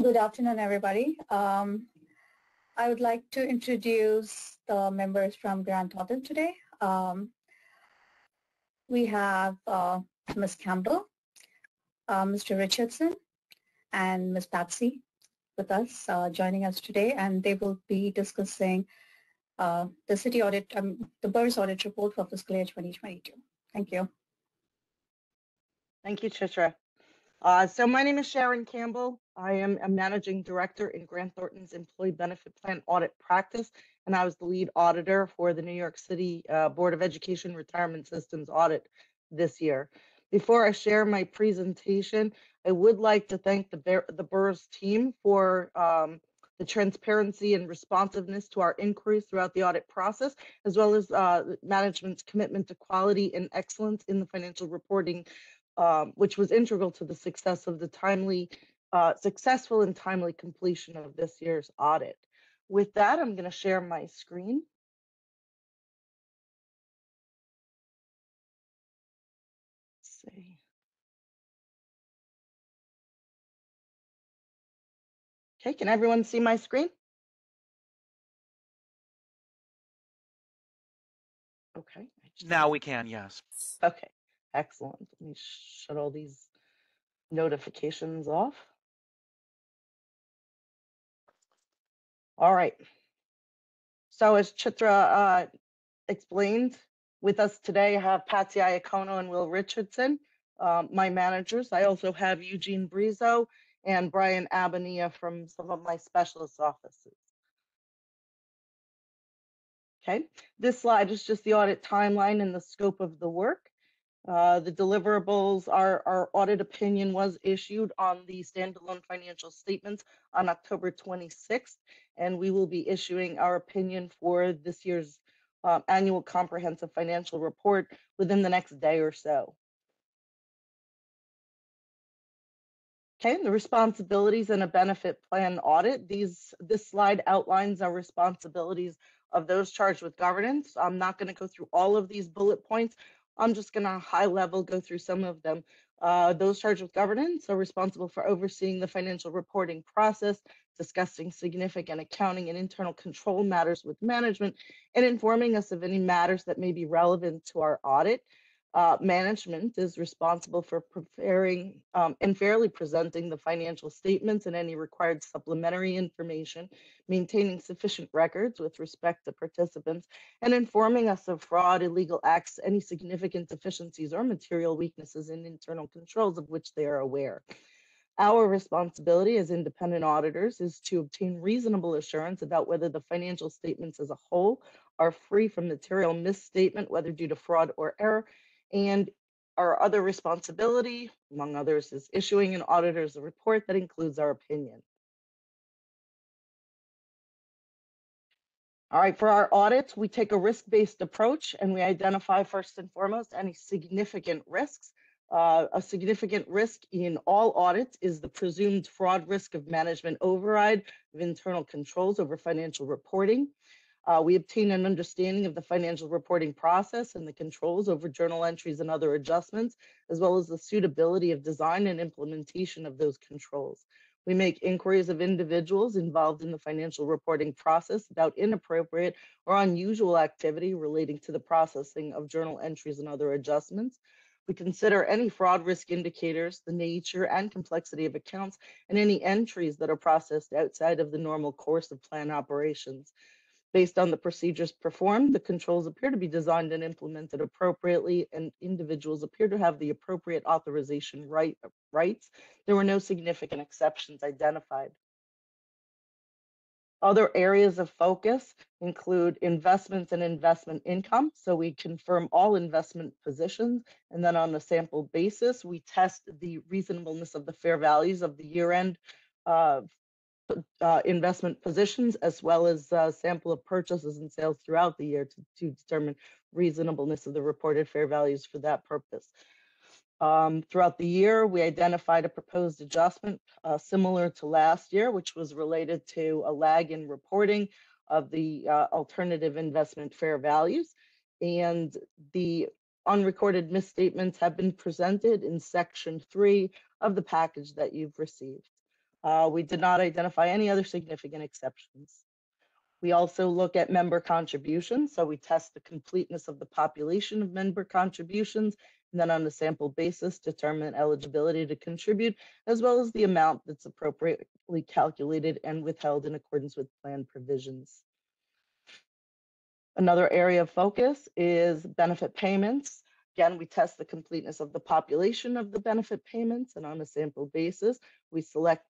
Q: Good afternoon, everybody. I would like to introduce the members from Grant Thornton today. We have Ms. Campbell, Mr. Richardson, and Ms. Patsy with us, joining us today, and they will be discussing the city audit, the BERS audit report for fiscal year 2022. Thank you.
R: Thank you, Chitra. So my name is Sharon Campbell. I am a managing director in Grant Thornton's Employee Benefit Plan Audit Practice, and I was the lead auditor for the New York City Board of Education Retirement Systems audit this year. Before I share my presentation, I would like to thank the BERS team for the transparency and responsiveness to our inquiries throughout the audit process, as well as management's commitment to quality and excellence in the financial reporting, which was integral to the success of the successful and timely completion of this year's audit. With that, I'm going to share my screen. Let's see. Okay, can everyone see my screen? Okay.
B: Now we can, yes.
R: Okay, excellent. Let me shut all these notifications off. All right. So as Chitra explained, with us today, I have Patsy Iacono and Will Richardson, my managers. I also have Eugene Brizo and Brian Abania from some of my specialist offices. Okay, this slide is just the audit timeline and the scope of the work. The deliverables, our audit opinion was issued on the standalone financial statements on October 26th, and we will be issuing our opinion for this year's annual comprehensive financial report within the next day or so. Okay, the responsibilities in a benefit plan audit. This slide outlines our responsibilities of those charged with governance. I'm not going to go through all of these bullet points. I'm just going to high level go through some of them. Those charged with governance are responsible for overseeing the financial reporting process, discussing significant accounting and internal control matters with management, and informing us of any matters that may be relevant to our audit. Management is responsible for preparing and fairly presenting the financial statements and any required supplementary information, maintaining sufficient records with respect to participants, and informing us of fraud, illegal acts, any significant deficiencies or material weaknesses in internal controls of which they are aware. Our responsibility as independent auditors is to obtain reasonable assurance about whether the financial statements as a whole are free from material misstatement, whether due to fraud or error, and Our other responsibility, among others, is issuing an auditor's report that includes our opinion. All right, for our audits, we take a risk-based approach and we identify first and foremost any significant risks. A significant risk in all audits is the presumed fraud risk of management override of internal controls over financial reporting. We obtain an understanding of the financial reporting process and the controls over journal entries and other adjustments, as well as the suitability of design and implementation of those controls. We make inquiries of individuals involved in the financial reporting process about inappropriate or unusual activity relating to the processing of journal entries and other adjustments. We consider any fraud risk indicators, the nature and complexity of accounts, and any entries that are processed outside of the normal course of plan operations. Based on the procedures performed, the controls appear to be designed and implemented appropriately, and individuals appear to have the appropriate authorization rights. There were no significant exceptions identified. Other areas of focus include investments and investment income. So we confirm all investment positions, and then on a sample basis, we test the reasonableness of the fair values of the year-end investment positions, as well as a sample of purchases and sales throughout the year to determine reasonableness of the reported fair values for that purpose. Throughout the year, we identified a proposed adjustment similar to last year, which was related to a lag in reporting of the alternative investment fair values. And the unrecorded misstatements have been presented in section 3 of the package that you've received. We did not identify any other significant exceptions. We also look at member contributions. So we test the completeness of the population of member contributions, and then on a sample basis, determine eligibility to contribute, as well as the amount that's appropriately calculated and withheld in accordance with plan provisions. Another area of focus is benefit payments. Again, we test the completeness of the population of the benefit payments, and on a sample basis, we select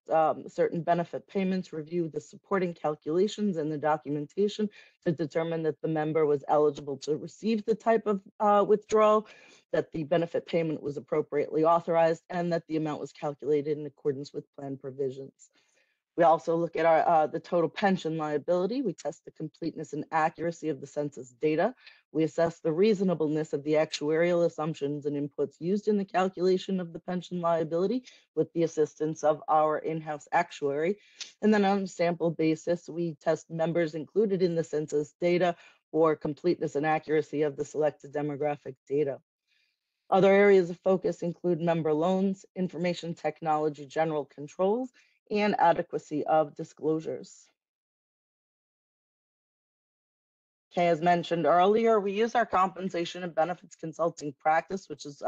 R: certain benefit payments, review the supporting calculations and the documentation to determine that the member was eligible to receive the type of withdrawal, that the benefit payment was appropriately authorized, and that the amount was calculated in accordance with plan provisions. We also look at the total pension liability. We test the completeness and accuracy of the census data. We assess the reasonableness of the actuarial assumptions and inputs used in the calculation of the pension liability with the assistance of our in-house actuary. And then on a sample basis, we test members included in the census data for completeness and accuracy of the selected demographic data. Other areas of focus include member loans, information technology, general controls, and adequacy of disclosures. Okay, as mentioned earlier, we use our compensation and benefits consulting practice, which is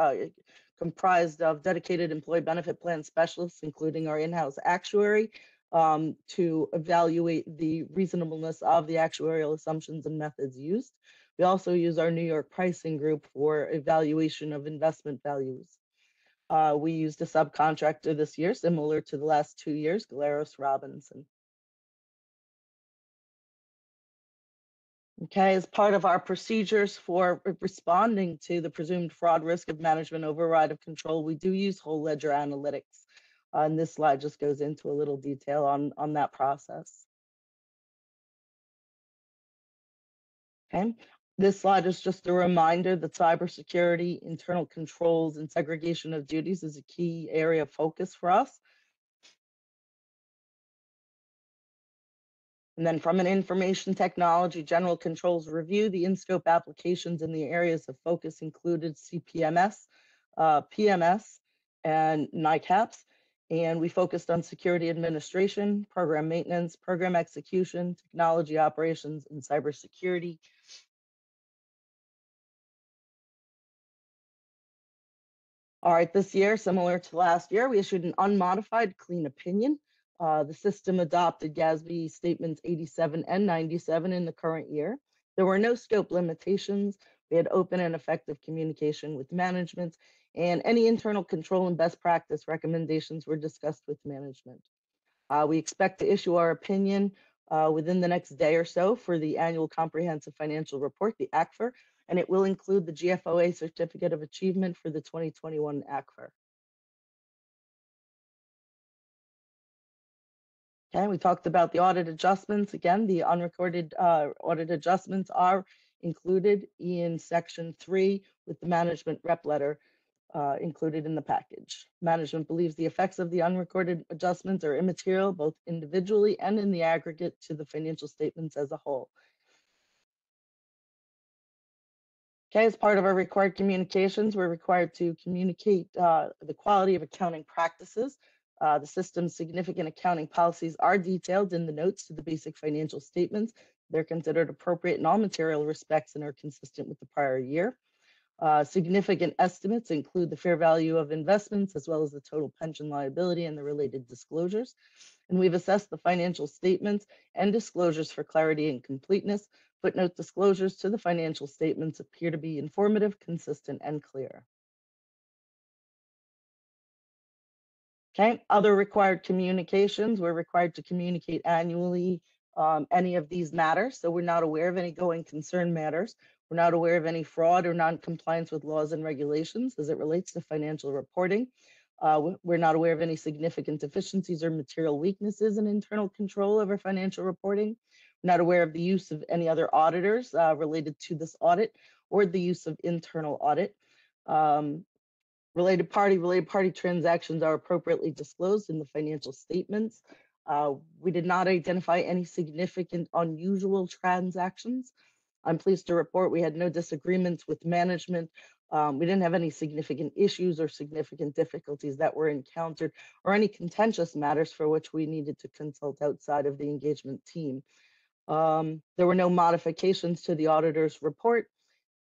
R: comprised of dedicated employee benefit plan specialists, including our in-house actuary, to evaluate the reasonableness of the actuarial assumptions and methods used. We also use our New York pricing group for evaluation of investment values. We used a subcontractor this year, similar to the last 2 years, Galeros Robinson. Okay, as part of our procedures for responding to the presumed fraud risk of management override of control, we do use whole ledger analytics. And this slide just goes into a little detail on that process. Okay. This slide is just a reminder that cybersecurity, internal controls, and segregation of duties is a key area of focus for us. And then from an information technology general controls review, the in-scope applications in the areas of focus included CPMS, PMS, and NICAPS. And we focused on security administration, program maintenance, program execution, technology operations, and cybersecurity. All right, this year, similar to last year, we issued an unmodified clean opinion. The system adopted GASB statements 87 and 97 in the current year. There were no scope limitations. We had open and effective communication with management, and any internal control and best practice recommendations were discussed with management. We expect to issue our opinion within the next day or so for the annual comprehensive financial report, the ACFR, and it will include the GFOA Certificate of Achievement for the 2021 ACFR. Okay, we talked about the audit adjustments. Again, the unrecorded audit adjustments are included in section 3 with the management rep letter included in the package. Management believes the effects of the unrecorded adjustments are immaterial, both individually and in the aggregate to the financial statements as a whole. Okay, as part of our required communications, we're required to communicate the quality of accounting practices. The system's significant accounting policies are detailed in the notes to the basic financial statements. They're considered appropriate in all material respects and are consistent with the prior year. Significant estimates include the fair value of investments as well as the total pension liability and the related disclosures. And we've assessed the financial statements and disclosures for clarity and completeness. Footnote disclosures to the financial statements appear to be informative, consistent, and clear. Okay, other required communications. We're required to communicate annually any of these matters. So we're not aware of any going concern matters. We're not aware of any fraud or non-compliance with laws and regulations as it relates to financial reporting. We're not aware of any significant deficiencies or material weaknesses in internal control over financial reporting. We're not aware of the use of any other auditors related to this audit or the use of internal audit. Related party transactions are appropriately disclosed in the financial statements. We did not identify any significant unusual transactions. I'm pleased to report we had no disagreements with management. We didn't have any significant issues or significant difficulties that were encountered or any contentious matters for which we needed to consult outside of the engagement team. There were no modifications to the auditor's report,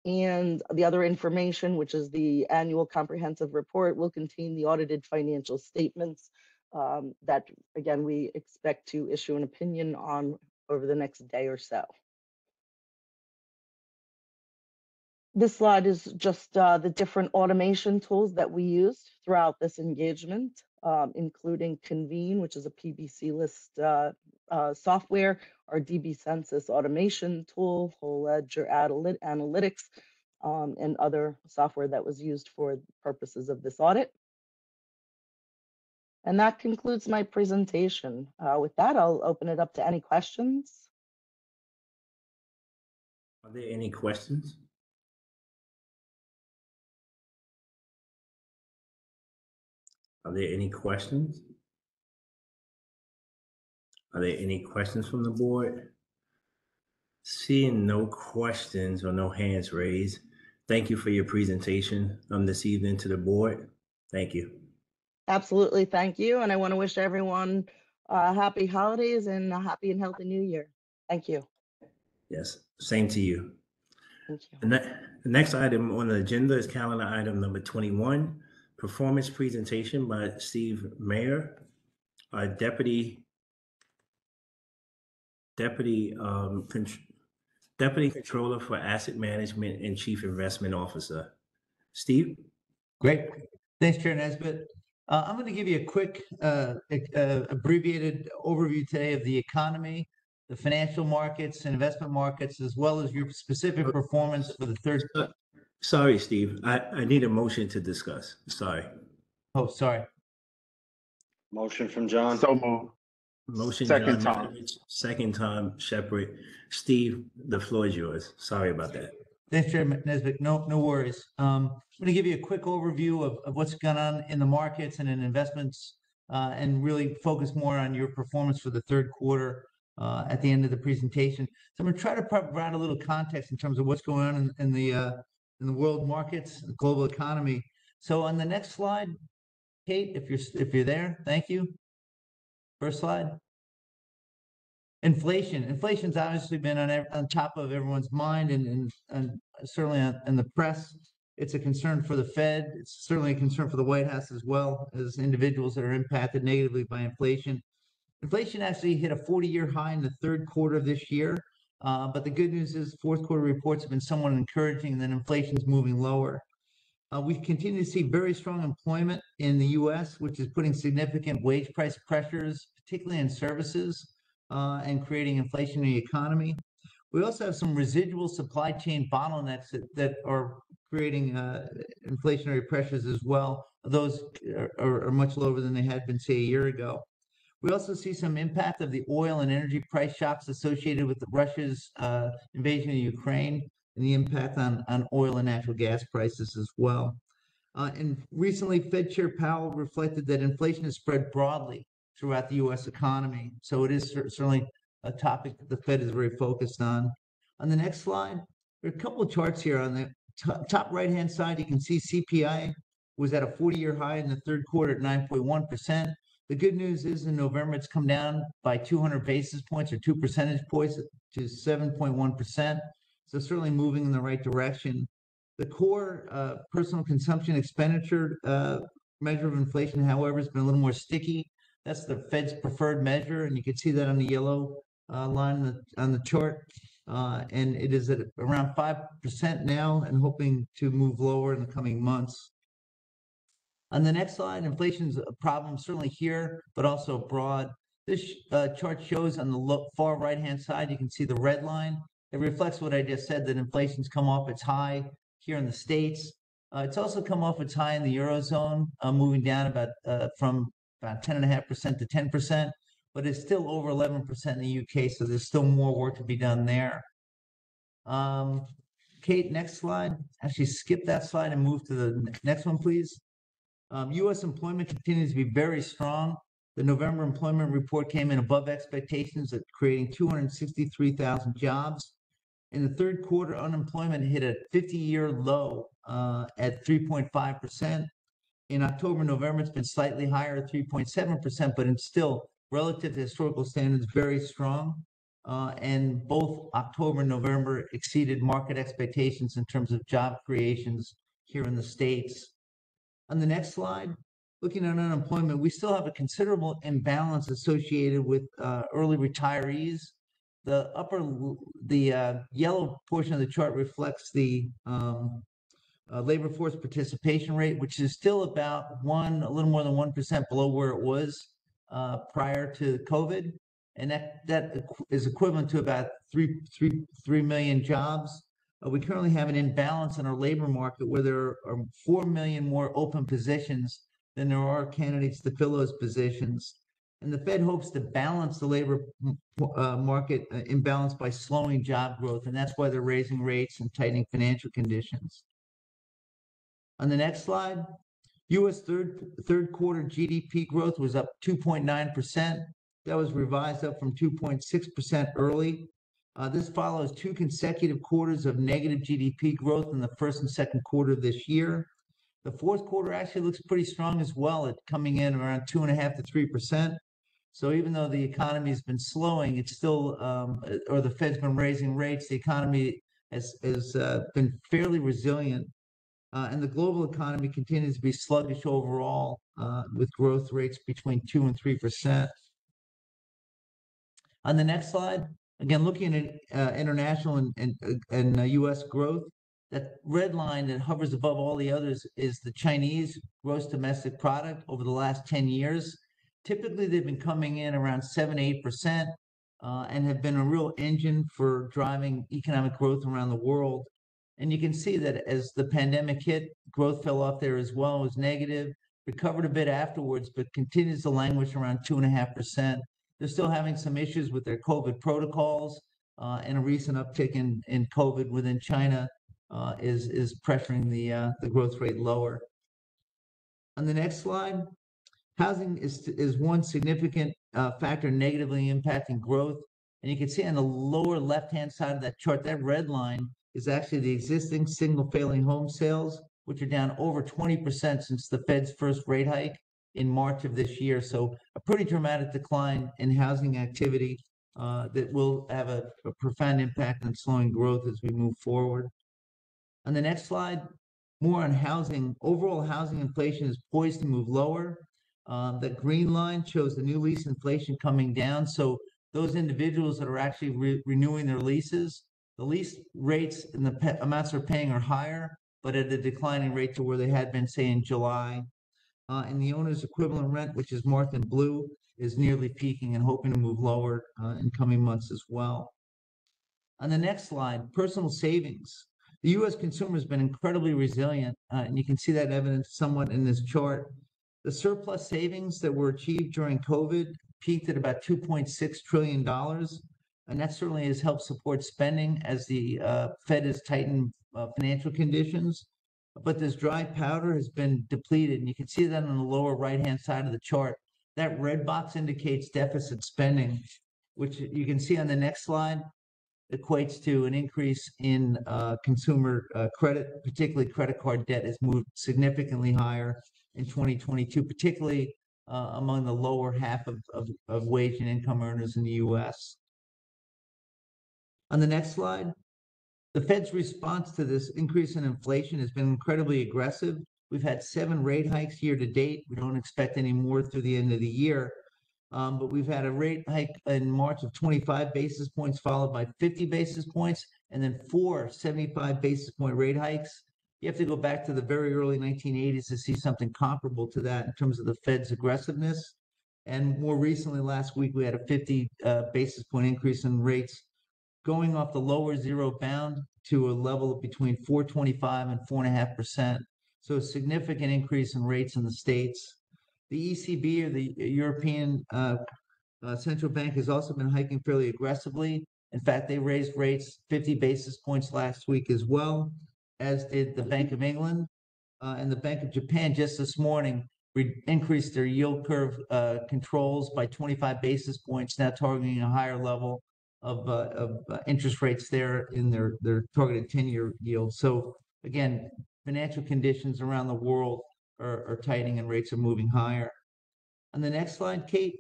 R: and the other information, which is the annual comprehensive report, will contain the audited financial statements that, again, we expect to issue an opinion on over the next day or so. This slide is just the different automation tools that we used throughout this engagement, including Convene, which is a PBC list software, our DB Census automation tool, Whole Ledger Analytics, and other software that was used for purposes of this audit. And that concludes my presentation. With that, I'll open it up to any questions.
A: Are there any questions? Are there any questions? Are there any questions from the board? Seeing no questions or no hands raised, thank you for your presentation this evening to the board. Thank you.
R: Absolutely, thank you. And I want to wish everyone happy holidays and a happy and healthy new year. Thank you.
A: Yes, same to you.
R: Thank you.
A: The next item on the agenda is calendar item number 21, performance presentation by Steve Mayer, our Deputy Controller for Asset Management and Chief Investment Officer. Steve?
L: Great. Thanks, Chair Nesbitt. I'm going to give you a quick abbreviated overview today of the economy, the financial markets and investment markets, as well as your specific performance for the third.
A: Sorry, Steve. I need a motion to discuss. Sorry.
L: Oh, sorry.
E: Motion from John.
H: So moved.
A: Motion,
E: Second
A: John
E: time.
A: Malkovich. Second time, Shepherd. Steve, the floor is yours. Sorry about that.
L: Thanks, Chair Nesbitt. No worries. I'm going to give you a quick overview of what's gone on in the markets and in investments, and really focus more on your performance for the third quarter at the end of the presentation. So I'm going to try to provide a little context in terms of what's going on in the world markets, the global economy. So on the next slide, Kate, if you're there, thank you. First slide. Inflation's obviously been on top of everyone's mind and certainly in the press. It's a concern for the Fed. It's certainly a concern for the White House as well as individuals that are impacted negatively by inflation. Inflation actually hit a 40-year high in the third quarter of this year. But the good news is fourth quarter reports have been somewhat encouraging, and then inflation's moving lower. We continue to see very strong employment in the U.S., which is putting significant wage price pressures, particularly in services, and creating inflation in the economy. We also have some residual supply chain bottlenecks that are creating inflationary pressures as well. Those are much lower than they had been, say, a year ago. We also see some impact of the oil and energy price shocks associated with Russia's invasion of Ukraine and the impact on oil and natural gas prices as well. And recently, Fed Chair Powell reflected that inflation has spread broadly throughout the U.S. economy. So it is certainly a topic that the Fed is very focused on. On the next slide, there are a couple of charts here. On the top right-hand side, you can see CPI was at a 40-year high in the third quarter at 9.1%. The good news is in November, it's come down by 200 basis points or 2 percentage points to 7.1%. So certainly moving in the right direction. The core personal consumption expenditure measure of inflation, however, has been a little more sticky. That's the Fed's preferred measure, and you can see that on the yellow line on the chart. And it is at around 5% now and hoping to move lower in the coming months. On the next slide, inflation is a problem certainly here, but also abroad. This chart shows on the far right-hand side, you can see the red line. It reflects what I just said, that inflation's come off its high here in the States. It's also come off its high in the Eurozone, moving down from about 10.5% to 10%, but it's still over 11% in the UK, so there's still more work to be done there. Kate, next slide. Actually, skip that slide and move to the next one, please. U.S. employment continues to be very strong. The November employment report came in above expectations at creating 263,000 jobs. In the third quarter, unemployment hit a 50-year low at 3.5%. In October, November, it's been slightly higher at 3.7%, but it's still, relative to historical standards, very strong. And both October and November exceeded market expectations in terms of job creations here in the States. On the next slide, looking at unemployment, we still have a considerable imbalance associated with early retirees. The yellow portion of the chart reflects the labor force participation rate, which is still about a little more than 1% below where it was prior to COVID. And that is equivalent to about 3 million jobs. We currently have an imbalance in our labor market where there are 4 million more open positions than there are candidates to fill those positions. And the Fed hopes to balance the labor market imbalance by slowing job growth, and that's why they're raising rates and tightening financial conditions. On the next slide, U.S. third quarter GDP growth was up 2.9%. That was revised up from 2.6% early. This follows 2 consecutive quarters of negative GDP growth in the first and second quarter of this year. The fourth quarter actually looks pretty strong as well, at coming in around 2.5% to 3%. So even though the economy has been slowing, it's still, or the Fed's been raising rates, the economy has been fairly resilient. And the global economy continues to be sluggish overall, with growth rates between 2% and 3%. On the next slide, again, looking at international and U.S. growth, that red line that hovers above all the others is the Chinese gross domestic product over the last 10 years. Typically, they've been coming in around 7-8% and have been a real engine for driving economic growth around the world. And you can see that as the pandemic hit, growth fell off there as well, was negative, recovered a bit afterwards, but continues to languish around 2.5%. They're still having some issues with their COVID protocols, and a recent uptick in COVID within China is pressuring the growth rate lower. On the next slide, housing is one significant factor negatively impacting growth. And you can see on the lower left-hand side of that chart, that red line is actually the existing single-family home sales, which are down over 20% since the Fed's first rate hike in March of this year. So a pretty dramatic decline in housing activity that will have a profound impact on slowing growth as we move forward. On the next slide, more on housing. Overall housing inflation is poised to move lower. The green line shows the new lease inflation coming down. So those individuals that are actually renewing their leases, the lease rates and the amounts they're paying are higher, but at a declining rate to where they had been, say, in July. And the owner's equivalent rent, which is marked in blue, is nearly peaking and hoping to move lower in coming months as well. On the next slide, personal savings. The U.S. consumer has been incredibly resilient, and you can see that evidence somewhat in this chart. The surplus savings that were achieved during COVID peaked at about $2.6 trillion, and that certainly has helped support spending as the Fed has tightened financial conditions. But this dry powder has been depleted, and you can see that on the lower right-hand side of the chart. That red box indicates deficit spending, which you can see on the next slide equates to an increase in consumer credit, particularly credit card debt has moved significantly higher in 2022, particularly among the lower half of wage and income earners in the U.S. On the next slide, the Fed's response to this increase in inflation has been incredibly aggressive. We've had 7 rate hikes year to date. We don't expect any more through the end of the year. But we've had a rate hike in March of 25 basis points, followed by 50 basis points, and then 4 75 basis point rate hikes. You have to go back to the very early 1980s to see something comparable to that in terms of the Fed's aggressiveness. And more recently, last week, we had a 50 basis point increase in rates, going off the lower zero bound to a level between 4.25 and 4.5%. So a significant increase in rates in the States. The ECB, or the European Central Bank, has also been hiking fairly aggressively. In fact, they raised rates 50 basis points last week as well, as did the Bank of England. And the Bank of Japan just this morning increased their yield curve controls by 25 basis points, now targeting a higher level of interest rates there in their targeted 10-year yield. So again, financial conditions around the world are tightening and rates are moving higher. On the next slide, Kate,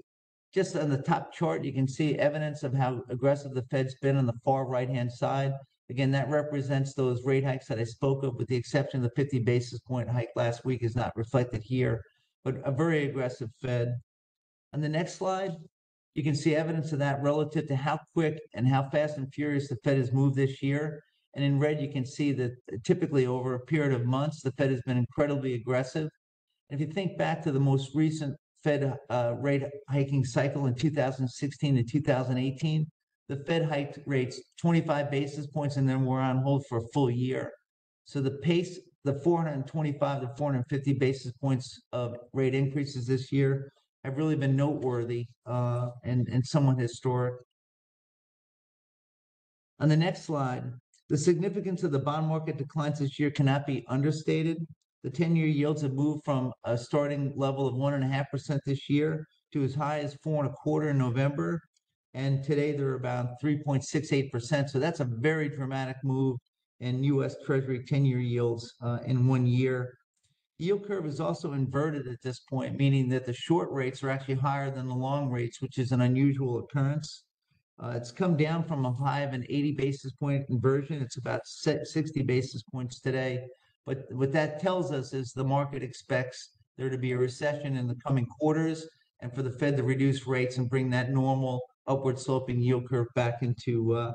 L: just on the top chart, you can see evidence of how aggressive the Fed's been on the far right-hand side. Again, that represents those rate hikes that I spoke of, with the exception of the 50 basis point hike last week is not reflected here, but a very aggressive Fed. On the next slide, you can see evidence of that relative to how quick and how fast and furious the Fed has moved this year. And in red, you can see that typically over a period of months, the Fed has been incredibly aggressive. And if you think back to the most recent Fed rate hiking cycle in 2016 to 2018, the Fed hiked rates 25 basis points and then were on hold for a full year. So the pace, the 425 to 450 basis points of rate increases this year have really been noteworthy and somewhat historic. On the next slide, the significance of the bond market declines this year cannot be understated. The 10-year yields have moved from a starting level of 1.5% this year to as high as 4.25% in November. And today they're about 3.68%. So that's a very dramatic move in U.S. Treasury 10-year yields in 1 year. The yield curve is also inverted at this point, meaning that the short rates are actually higher than the long rates, which is an unusual occurrence. It's come down from a high of an 80 basis point inversion. It's about 60 basis points today. But what that tells us is the market expects there to be a recession in the coming quarters and for the Fed to reduce rates and bring that normal upward sloping yield curve back into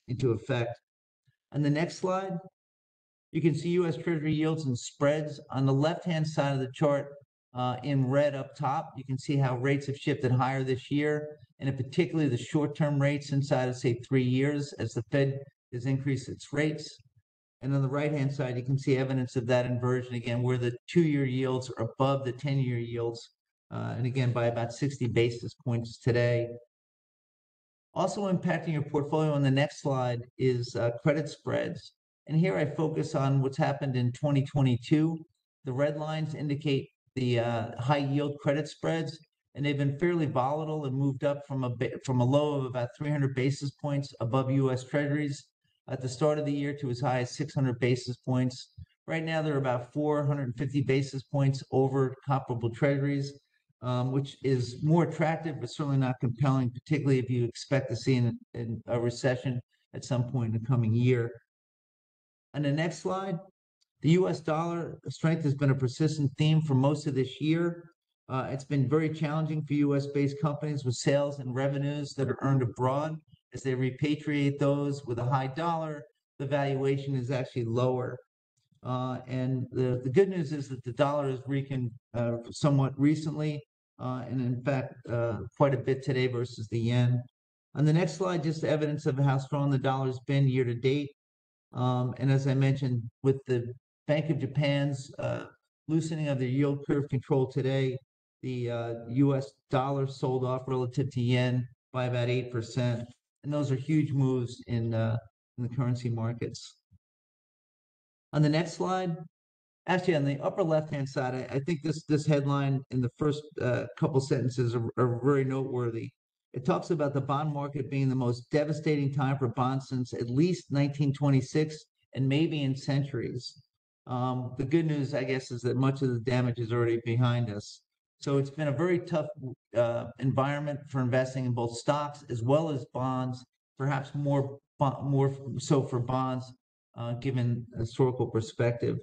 L: effect. On the next slide, you can see U.S. Treasury yields and spreads. On the left-hand side of the chart, in red up top, you can see how rates have shifted higher this year, and in particularly the short-term rates inside of, say, 3 years as the Fed has increased its rates. And on the right-hand side, you can see evidence of that inversion again, where the 2-year yields are above the 10-year yields, and again, by about 60 basis points today. Also impacting your portfolio on the next slide is credit spreads. And here I focus on what's happened in 2022. The red lines indicate the high yield credit spreads, and they've been fairly volatile and moved up from a low of about 300 basis points above U.S. Treasuries at the start of the year to as high as 600 basis points. Right now, they're about 450 basis points over comparable Treasuries, which is more attractive, but certainly not compelling, particularly if you expect to see a recession at some point in the coming year. On the next slide, the U.S. dollar strength has been a persistent theme for most of this year. It's been very challenging for U.S.-based companies with sales and revenues that are earned abroad. As they repatriate those with a high dollar, the valuation is actually lower. And the good news is that the dollar has weakened somewhat recently, and in fact, quite a bit today versus the yen. On the next slide, just evidence of how strong the dollar's been year to date. And as I mentioned, with the Bank of Japan's loosening of the yield curve control today, the US dollar sold off relative to yen by about 8%. And those are huge moves in the currency markets. On the next slide, actually on the upper left-hand side, I think this headline in the first couple sentences are very noteworthy. It talks about the bond market being the most devastating time for bonds since at least 1926 and maybe in centuries. The good news, I guess, is that much of the damage is already behind us. So it's been a very tough environment for investing in both stocks as well as bonds, perhaps more so for bonds, given historical perspective.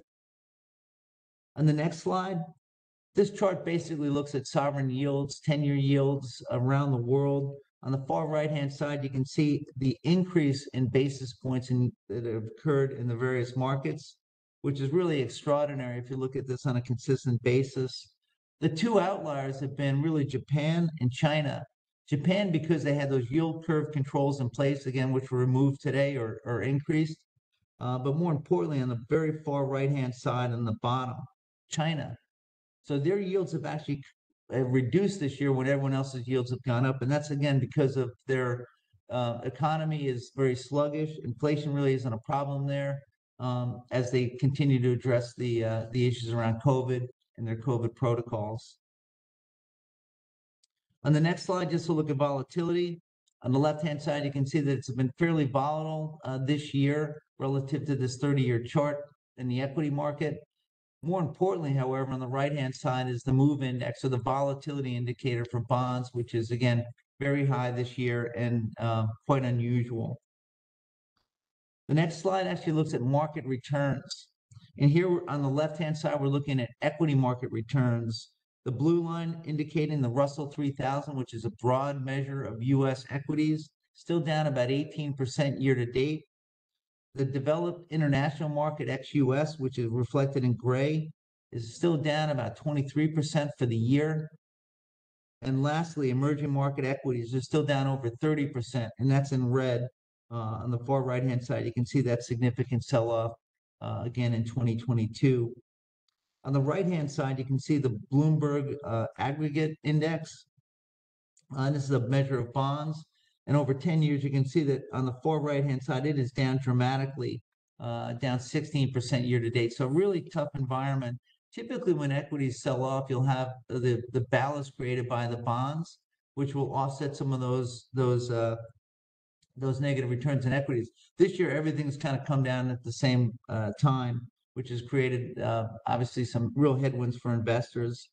L: On the next slide, this chart basically looks at sovereign yields, 10-year yields around the world. On the far right-hand side, you can see the increase in basis points that have occurred in the various markets, which is really extraordinary if you look at this on a consistent basis. The two outliers have been really Japan and China. Japan, because they had those yield curve controls in place, again, which were removed today or increased. But more importantly, on the very far right-hand side on the bottom, China. So their yields have actually reduced this year when everyone else's yields have gone up. And that's, again, because of their economy is very sluggish. Inflation really isn't a problem there as they continue to address the issues around COVID and their COVID protocols. On the next slide, just to look at volatility. On the left-hand side, you can see that it's been fairly volatile this year relative to this 30-year chart in the equity market. More importantly, however, on the right-hand side is the MOVE index, or the volatility indicator for bonds, which is, again, very high this year and quite unusual. The next slide actually looks at market returns. And here on the left-hand side, we're looking at equity market returns. The blue line indicating the Russell 3000, which is a broad measure of U.S. equities, still down about 18% year to date. The developed international market ex-US, which is reflected in gray, is still down about 23% for the year. And lastly, emerging market equities are still down over 30%, and that's in red. On the far right-hand side, you can see that significant sell-off again in 2022. On the right-hand side, you can see the Bloomberg Aggregate Index. This is a measure of bonds. And over 10 years, you can see that on the far right-hand side, it is down dramatically, down 16% year to date. So a really tough environment. Typically, when equities sell off, you'll have the ballast created by the bonds, which will offset some of those negative returns in equities. This year, everything's kind of come down at the same time, which has created, obviously, some real headwinds for investors.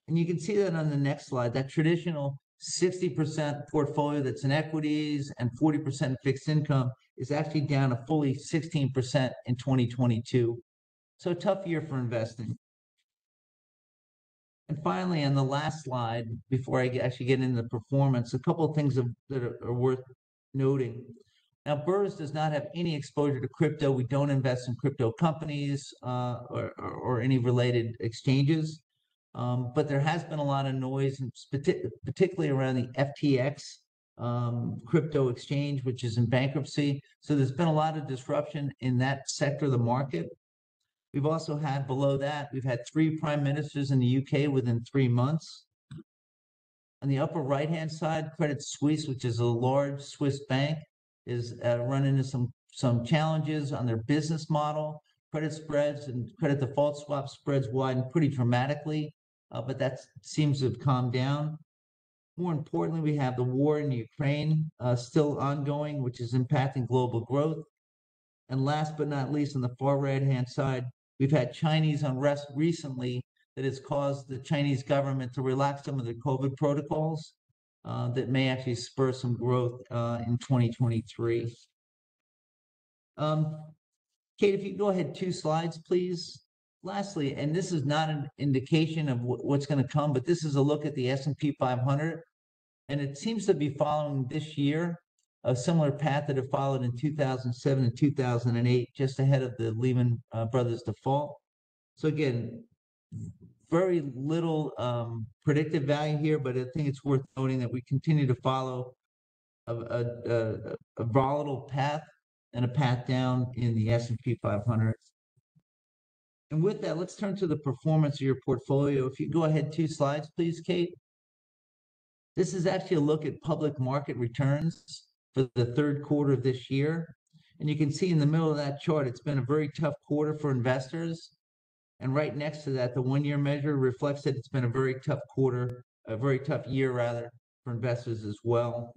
L: And you can see that on the next slide, that traditional 60% portfolio that's in equities and 40% fixed income is actually down a fully 16% in 2022. So a tough year for investing. And finally, on the last slide, before I actually get into the performance, a couple of things that are worth noting. Now, BERS does not have any exposure to crypto. We don't invest in crypto companies or any related exchanges. But there has been a lot of noise, particularly around the FTX crypto exchange, which is in bankruptcy. So there's been a lot of disruption in that sector of the market. We've also had below that, we've had 3 prime ministers in the UK within 3 months. On the upper right-hand side, Credit Suisse, which is a large Swiss bank, is run into some challenges on their business model. Credit spreads and credit default swap spreads widened pretty dramatically. But that seems to have calmed down. More importantly, we have the war in Ukraine still ongoing, which is impacting global growth. And last but not least, on the far right-hand side, we've had Chinese unrest recently that has caused the Chinese government to relax some of their COVID protocols that may actually spur some growth in 2023. Kate, if you go ahead 2 slides, please. Lastly, and this is not an indication of what's going to come, but this is a look at the S&P 500, and it seems to be following this year a similar path that it followed in 2007 and 2008, just ahead of the Lehman Brothers default. So again, very little predictive value here, but I think it's worth noting that we continue to follow a volatile path and a path down in the S&P 500. And with that, let's turn to the performance of your portfolio. If you go ahead 2 slides, please, Kate. This is actually a look at public market returns for the third quarter of this year. And you can see in the middle of that chart, it's been a very tough quarter for investors. And right next to that, the 1-year measure reflects that it's been a very tough quarter, a very tough year rather, for investors as well.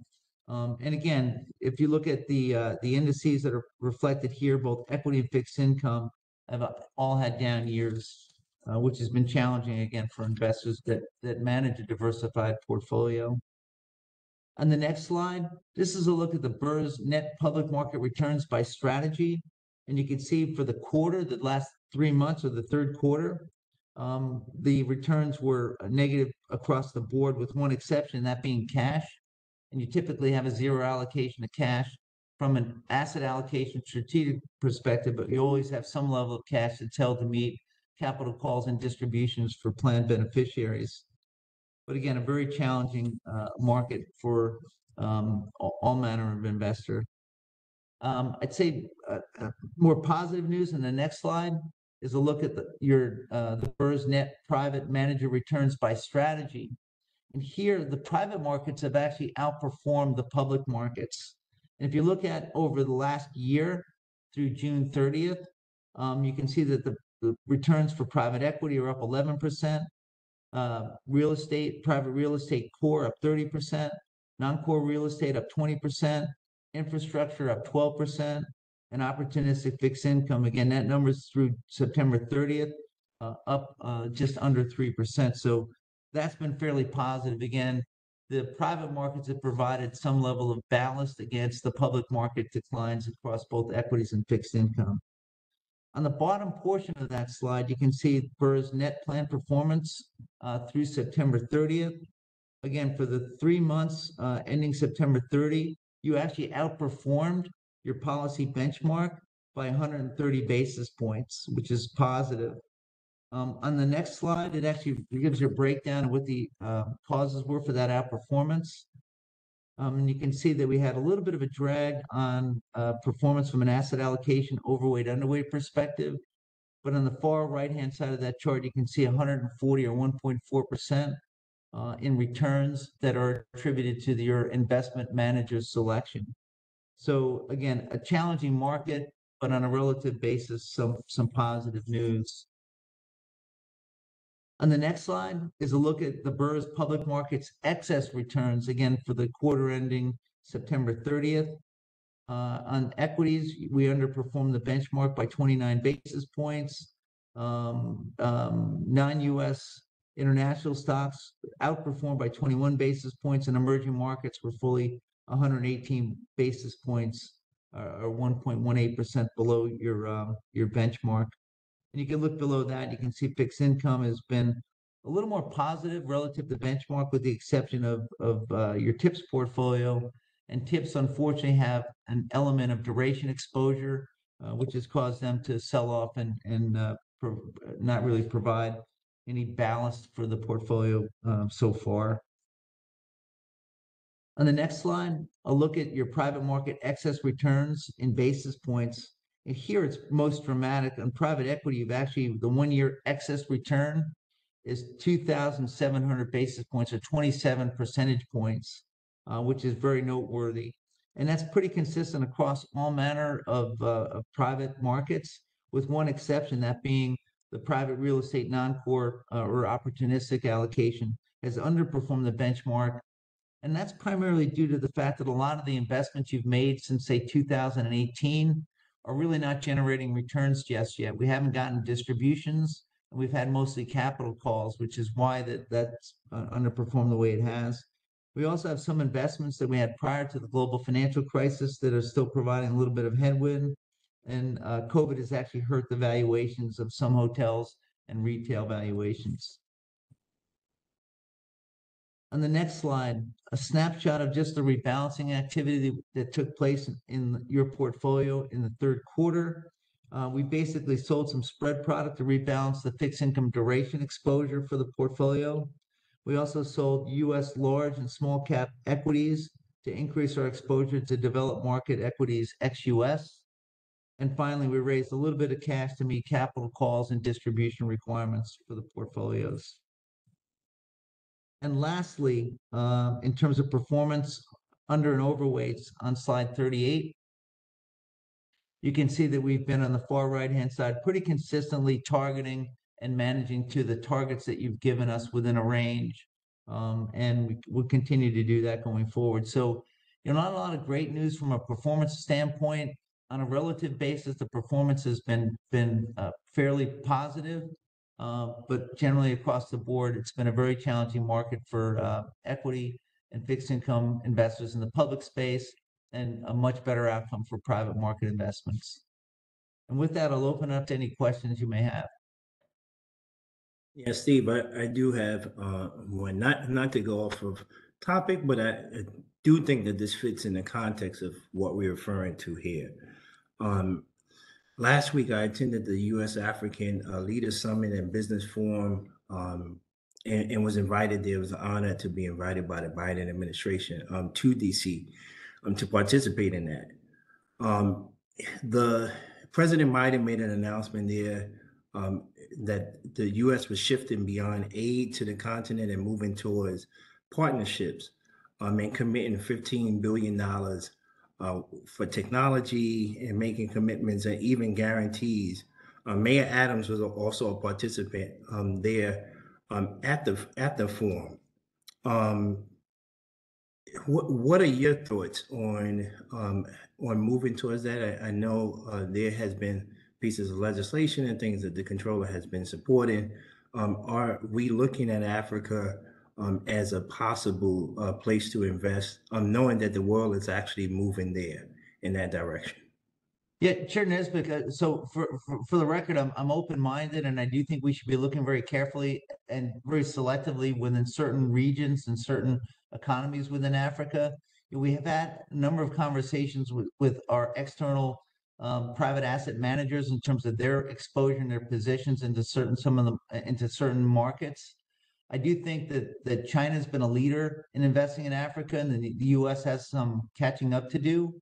L: And again, if you look at the indices that are reflected here, both equity and fixed income have all had down years, which has been challenging again for investors that manage a diversified portfolio. On the next slide, this is a look at the BERS net public market returns by strategy. And you can see for the quarter, the last 3 months of the third quarter, the returns were negative across the board with one exception, that being cash. And you typically have a 0 allocation of cash from an asset allocation strategic perspective, but you always have some level of cash that's held to meet capital calls and distributions for plan beneficiaries. But again, a very challenging market for all manner of investor. I'd say more positive news in the next slide is a look at the BERS net private manager returns by strategy. And here, the private markets have actually outperformed the public markets. And if you look at over the last year through June 30th, you can see that the returns for private equity are up 11%, real estate, private real estate core up 30%, non-core real estate up 20%, infrastructure up 12%, and opportunistic fixed income, again, that number's through September 30th, up just under 3%. So that's been fairly positive. Again, the private markets have provided some level of ballast against the public market declines across both equities and fixed income. On the bottom portion of that slide, you can see BERS net plan performance through September 30th. Again, for the 3 months ending September 30, you actually outperformed your policy benchmark by 130 basis points, which is positive. On the next slide, it actually gives you a breakdown of what the causes were for that outperformance. And you can see that we had a little bit of a drag on performance from an asset allocation overweight, underweight perspective. But on the far right-hand side of that chart, you can see 140 or 1.4% in returns that are attributed to your investment manager's selection. So again, a challenging market, but on a relative basis, some positive news. On the next slide is a look at the BERS public markets excess returns, again, for the quarter ending September 30th. On equities, we underperformed the benchmark by 29 basis points. Non-US international stocks outperformed by 21 basis points, and emerging markets were fully 118 basis points, or 1.18% below your benchmark. And you can look below that, you can see fixed income has been a little more positive relative to benchmark, with the exception of your TIPS portfolio. And TIPS, unfortunately, have an element of duration exposure, which has caused them to sell off and not really provide any ballast for the portfolio so far. On the next slide, I'll look at your private market excess returns in basis points. And here it's most dramatic. On private equity, you've actually, the 1-year excess return is 2,700 basis points, or 27 percentage points, which is very noteworthy. And that's pretty consistent across all manner of private markets, with one exception, that being the private real estate non-core or opportunistic allocation has underperformed the benchmark. And that's primarily due to the fact that a lot of the investments you've made since, say, 2018 are really not generating returns just yet. We haven't gotten distributions, and we've had mostly capital calls, which is why that's underperformed the way it has. We also have some investments that we had prior to the global financial crisis that are still providing a little bit of headwind. And COVID has actually hurt the valuations of some hotels and retail valuations. On the next slide, a snapshot of just the rebalancing activity that took place in your portfolio in the third quarter. We basically sold some spread product to rebalance the fixed income duration exposure for the portfolio. We also sold U.S. large and small cap equities to increase our exposure to developed market equities ex-US. And finally, we raised a little bit of cash to meet capital calls and distribution requirements for the portfolios. And lastly, in terms of performance under and overweights on slide 38, you can see that we've been on the far right-hand side pretty consistently targeting and managing to the targets that you've given us within a range. And we'll continue to do that going forward. So, not a lot of great news from a performance standpoint. On a relative basis, the performance has been fairly positive. But generally across the board, it's been a very challenging market for equity and fixed income investors in the public space, and a much better outcome for private market investments. And with that, I'll open up to any questions you may have.
A: Yeah, Steve, I do have one, not to go off of topic, but I do think that this fits in the context of what we're referring to here. Last week, I attended the U.S. African Leaders Summit and Business Forum and was invited there. It was an honor to be invited by the Biden administration to D.C. To participate in that. The President Biden made an announcement there that the U.S. was shifting beyond aid to the continent and moving towards partnerships and committing $15 billion for technology and making commitments and even guarantees. Mayor Adams was also a participant there at the forum. What are your thoughts on moving towards that? I know there has been pieces of legislation and things that the controller has been supporting. Are we looking at Africa as a possible place to invest, knowing that the world is actually moving there in that direction?
L: Yeah, Chair Nesbitt. So for the record, I'm open-minded, and I do think we should be looking very carefully and very selectively within certain regions and certain economies within Africa. We have had a number of conversations with our external private asset managers in terms of their exposure and their positions into certain markets. I do think that China's been a leader in investing in Africa, and the U.S. has some catching up to do.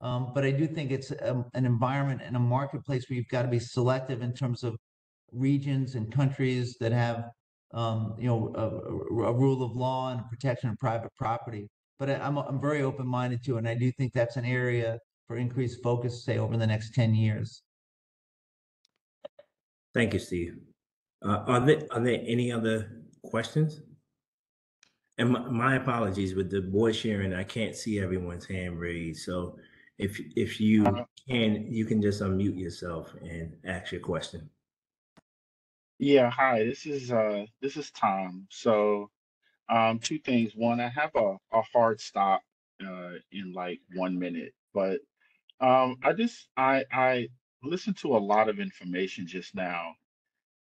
L: But I do think it's an environment and a marketplace where you've got to be selective in terms of regions and countries that have, a rule of law and protection of private property. But I'm very open-minded to it, and I do think that's an area for increased focus, say, over the next 10 years.
A: Thank you, Steve. Are there any other questions? And my apologies with the board sharing, I can't see everyone's hand raised. So if you can just unmute yourself and ask your question.
H: Yeah, hi, this is Tom. So two things. One, I have a hard stop in like 1 minute, but I listened to a lot of information just now,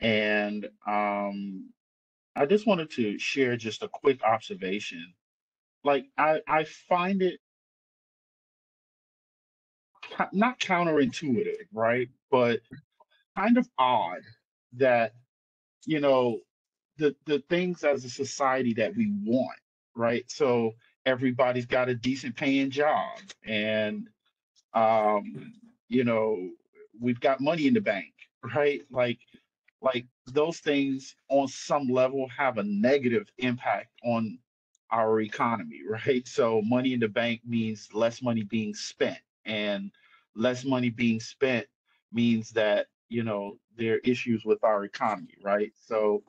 H: and I just wanted to share just a quick observation. Like I find it not counterintuitive, right? But kind of odd that, the things as a society that we want, right? So everybody's got a decent paying job, and we've got money in the bank, right? Like those things on some level have a negative impact on our economy, right? So money in the bank means less money being spent, and less money being spent means that, there are issues with our economy, right? So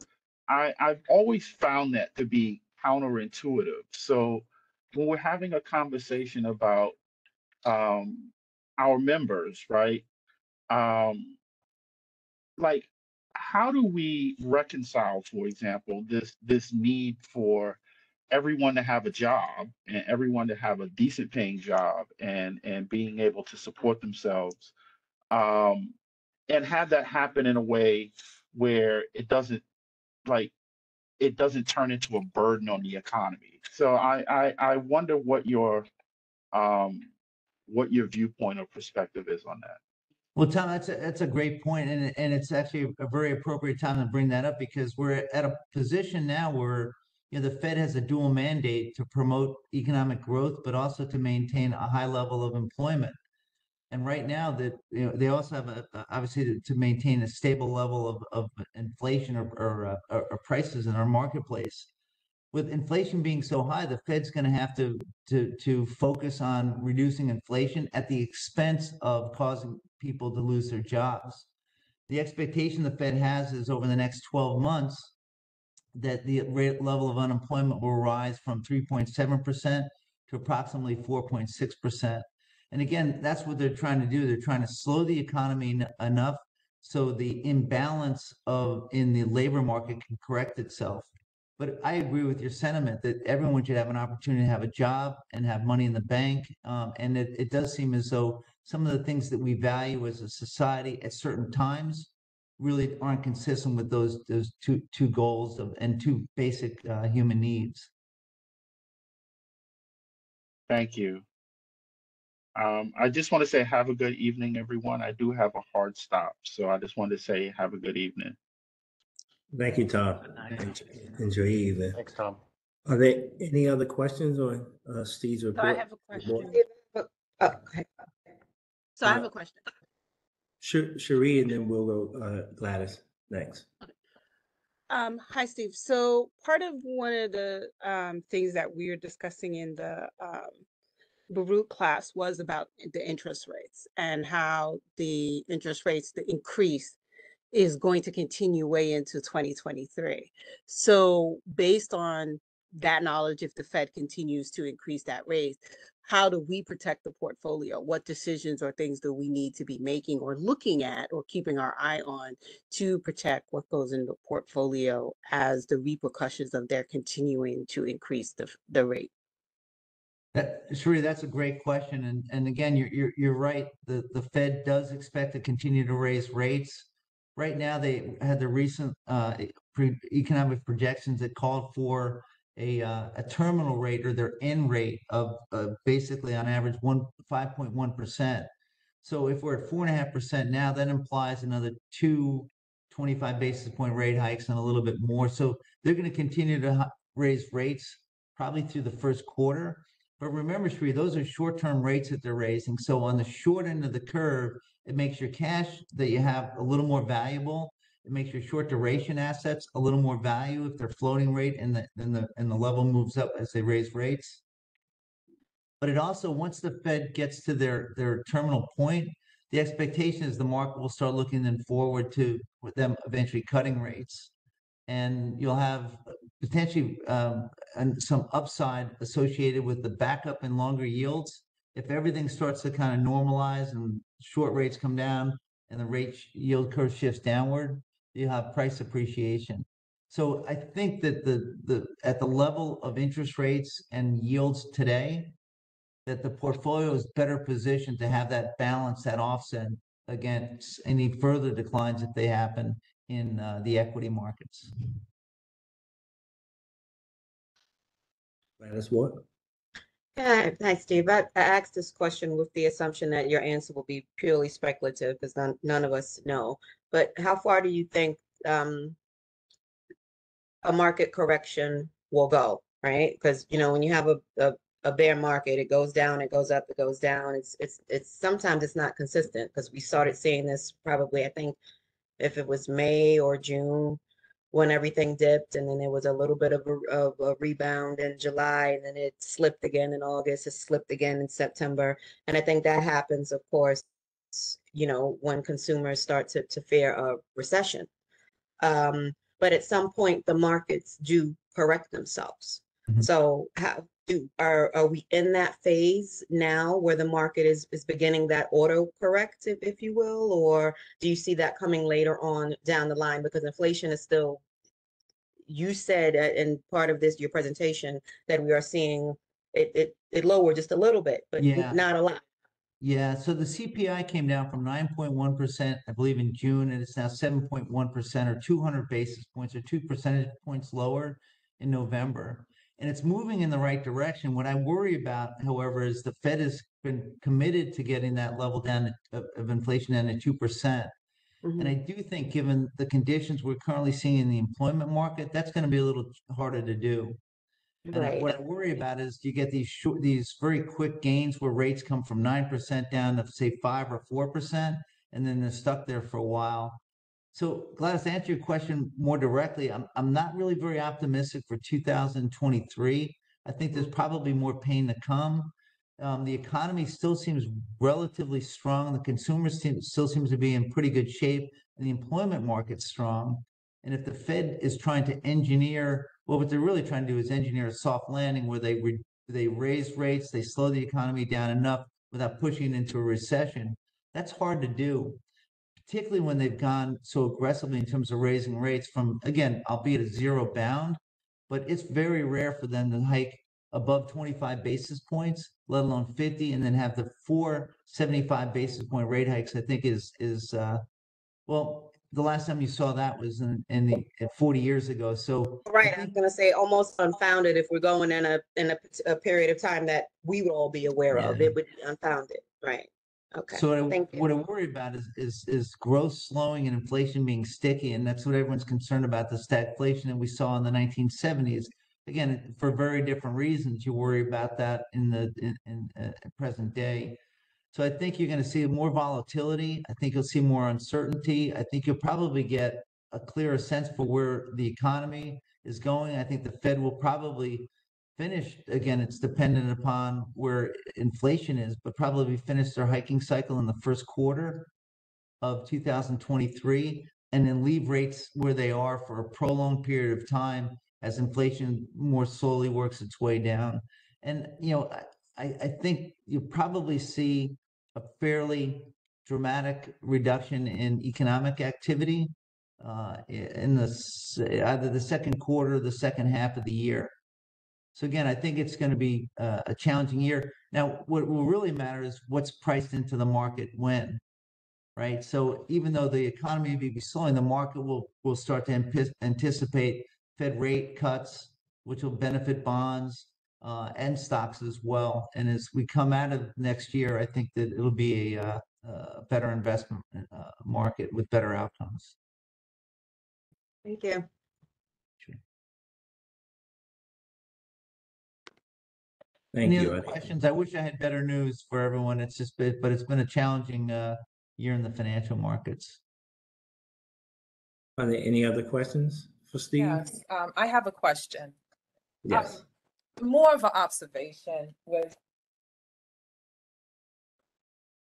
H: I've always found that to be counterintuitive. So when we're having a conversation about our members, right? Like, how do we reconcile, for example, this need for everyone to have a job and everyone to have a decent paying job and being able to support themselves, and have that happen in a way where it doesn't turn into a burden on the economy. So I wonder what your viewpoint or perspective is on that.
L: Well, Tom, that's a great point, and it's actually a very appropriate time to bring that up, because we're at a position now where the Fed has a dual mandate to promote economic growth, but also to maintain a high level of employment. And right now that they also have obviously to maintain a stable level of inflation or prices in our marketplace. With inflation being so high, the Fed's going to have to focus on reducing inflation at the expense of causing people to lose their jobs. The expectation the Fed has is over the next 12 months that the rate level of unemployment will rise from 3.7% to approximately 4.6%. And again, that's what they're trying to do. They're trying to slow the economy enough so the imbalance in the labor market can correct itself. But I agree with your sentiment that everyone should have an opportunity to have a job and have money in the bank. And it does seem as though some of the things that we value as a society at certain times really aren't consistent with those two goals and two basic human needs.
H: Thank you. I just want to say have a good evening, everyone. I do have a hard stop, so I just wanted to say have a good evening.
A: Thank you, Tom. Enjoy your evening.
I: Thanks, Tom.
A: Are there any other questions on Steve's report?
R: So I have a question.
M: Okay. So I have a question.
A: Cherie, and then we'll go Gladys next.
S: Hi, Steve. So part of one of the things that we were discussing in the Baruch class was about the interest rates and how the interest rates, the increase is going to continue way into 2023. So based on that knowledge, if the Fed continues to increase that rate, how do we protect the portfolio? What decisions or things do we need to be making or looking at or keeping our eye on to protect what goes in the portfolio as the repercussions of their continuing to increase the rate?
L: Cherie, that's a great question. And again, you're right. The Fed does expect to continue to raise rates. Right now, they had the recent economic projections that called for a terminal rate or their end rate of basically on average 5.1%. So if we're at 4.5% now, that implies another 25 basis point rate hikes and a little bit more. So they're going to continue to raise rates probably through the first quarter. But remember, Cherie, those are short-term rates that they're raising. So on the short end of the curve, it makes your cash that you have a little more valuable. It makes your short duration assets a little more value if they're floating rate and the level moves up as they raise rates. But it also, once the Fed gets to their terminal point, the expectation is the market will start looking then forward to with them eventually cutting rates. And you'll have potentially some upside associated with the backup in longer yields. If everything starts to kind of normalize and short rates come down and the rate yield curve shifts downward, you have price appreciation. So I think that at the level of interest rates and yields today, that the portfolio is better positioned to have that balance, that offset against any further declines if they happen in the equity markets.
A: Gladys, what?
M: Hi, Steve. I asked this question with the assumption that your answer will be purely speculative because none of us know. But how far do you think a market correction will go, right? Because, when you have a bear market, it goes down, it goes up, it goes down. It's sometimes it's not consistent because we started seeing this probably, I think, if it was May or June when everything dipped, and then there was a little bit of a rebound in July, and then it slipped again in August, it slipped again in September. And I think that happens, of course, when consumers start to fear a recession. But at some point, the markets do correct themselves. Mm-hmm. So are we in that phase now where the market is beginning that auto correct, if you will, or do you see that coming later on down the line? Because inflation is still, you said in part of your presentation that we are seeing it lower just a little bit, but not a lot.
L: Yeah, so the CPI came down from 9.1%, I believe, in June, and it's now 7.1% or 200 basis points or 2 percentage points lower in November. And it's moving in the right direction. What I worry about, however, is the Fed has been committed to getting that level down of inflation down to 2%. And I do think, given the conditions we're currently seeing in the employment market, that's going to be a little harder to do. And what I worry about is you get these very quick gains where rates come from 9% down to say 5 or 4%, and then they're stuck there for a while. So Gladys, to answer your question more directly, I'm not really very optimistic for 2023. I think there's probably more pain to come. The economy still seems relatively strong. The consumer still seems to be in pretty good shape, and the employment market's strong. And if the Fed is trying to engineer, well, what they're really trying to do is engineer a soft landing where they raise rates, they slow the economy down enough without pushing it into a recession. That's hard to do, particularly when they've gone so aggressively in terms of raising rates from, again, albeit a zero bound, but it's very rare for them to hike above 25 basis points, let alone 50, and then have the 475 basis point rate hikes. I think is well, the last time you saw that was in 40 years ago. So
M: right, I was going to say almost unfounded if we're going in a period of time that we would all be aware of. It would be unfounded, right? Okay.
L: So
M: Thank you.
L: what I worry about is growth slowing and inflation being sticky, and that's what everyone's concerned about, the stagflation that we saw in the 1970s. Again, for very different reasons, you worry about that in the present day. So I think you're going to see more volatility. I think you'll see more uncertainty. I think you'll probably get a clearer sense for where the economy is going. I think the Fed will probably finish, again, it's dependent upon where inflation is, but probably finish their hiking cycle in the first quarter of 2023, and then leave rates where they are for a prolonged period of time as inflation more slowly works its way down. And, you know, I think you'll probably see a fairly dramatic reduction in economic activity in either the second quarter or the second half of the year. So again, I think it's going to be a challenging year. Now, what will really matter is what's priced into the market when, right? So even though the economy may be slowing, the market will start to anticipate Fed rate cuts, which will benefit bonds and stocks as well. And as we come out of next year, I think that it'll be a better investment market with better outcomes.
M: Thank you.
L: Any other questions? I wish I had better news for everyone. It's just been, but it's been a challenging year in the financial markets.
A: Are there any other questions for Steve?
F: Yes, I have a question.
A: Yes.
F: More of an observation with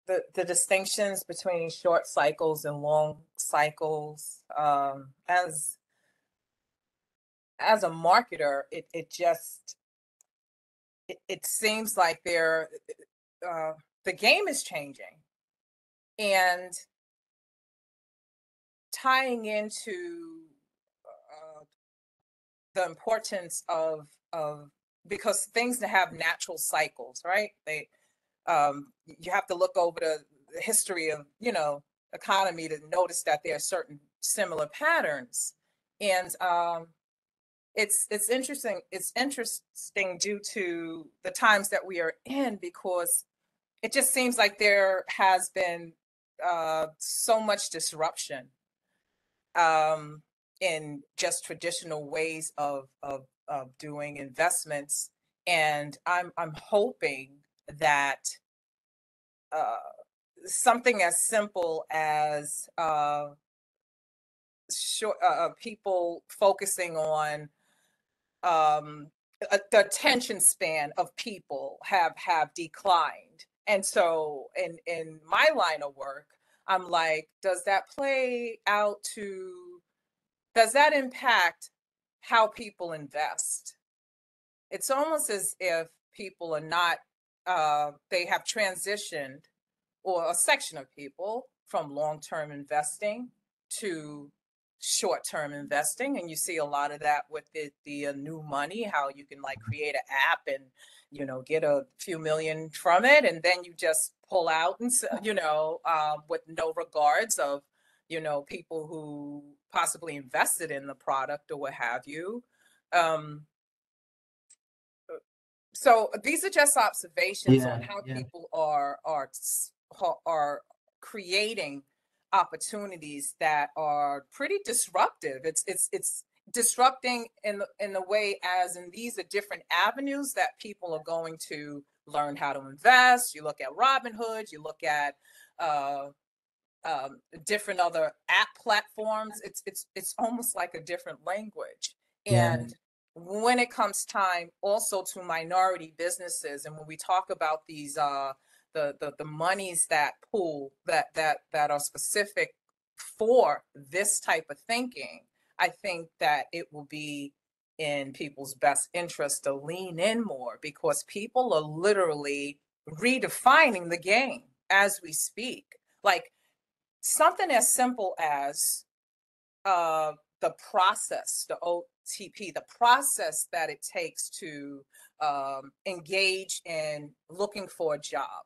F: the distinctions between short cycles and long cycles. As a marketer, it seems like the game is changing, and tying into the importance of because things that have natural cycles, right? You have to look over the history of economy to notice that there are certain similar patterns, and it's interesting. It's interesting due to the times that we are in, because it just seems like there has been so much disruption in just traditional ways of doing investments, and I'm hoping that something as simple as people focusing on the attention span of people have declined. And so in my line of work, I'm like, does that impact how people invest? It's almost as if people are not, they have transitioned, or a section of people, from long-term investing to short-term investing. And you see a lot of that with the new money, how you can like create an app and get a few million from it, and then you just pull out, and with no regards of people who possibly invested in the product or what have you. So these are just observations on how people are creating opportunities that are pretty disruptive. It's disrupting in the way as in these are different avenues that people are going to learn how to invest. You look at Robinhood, you look at different other app platforms. It's almost like a different language.
L: Yeah.
F: And when it comes time also to minority businesses, and when we talk about these the monies that pool that are specific for this type of thinking, I think that it will be in people's best interest to lean in more, because people are literally redefining the game as we speak. Like something as simple as the process, the OTP, the process that it takes to engage in looking for a job.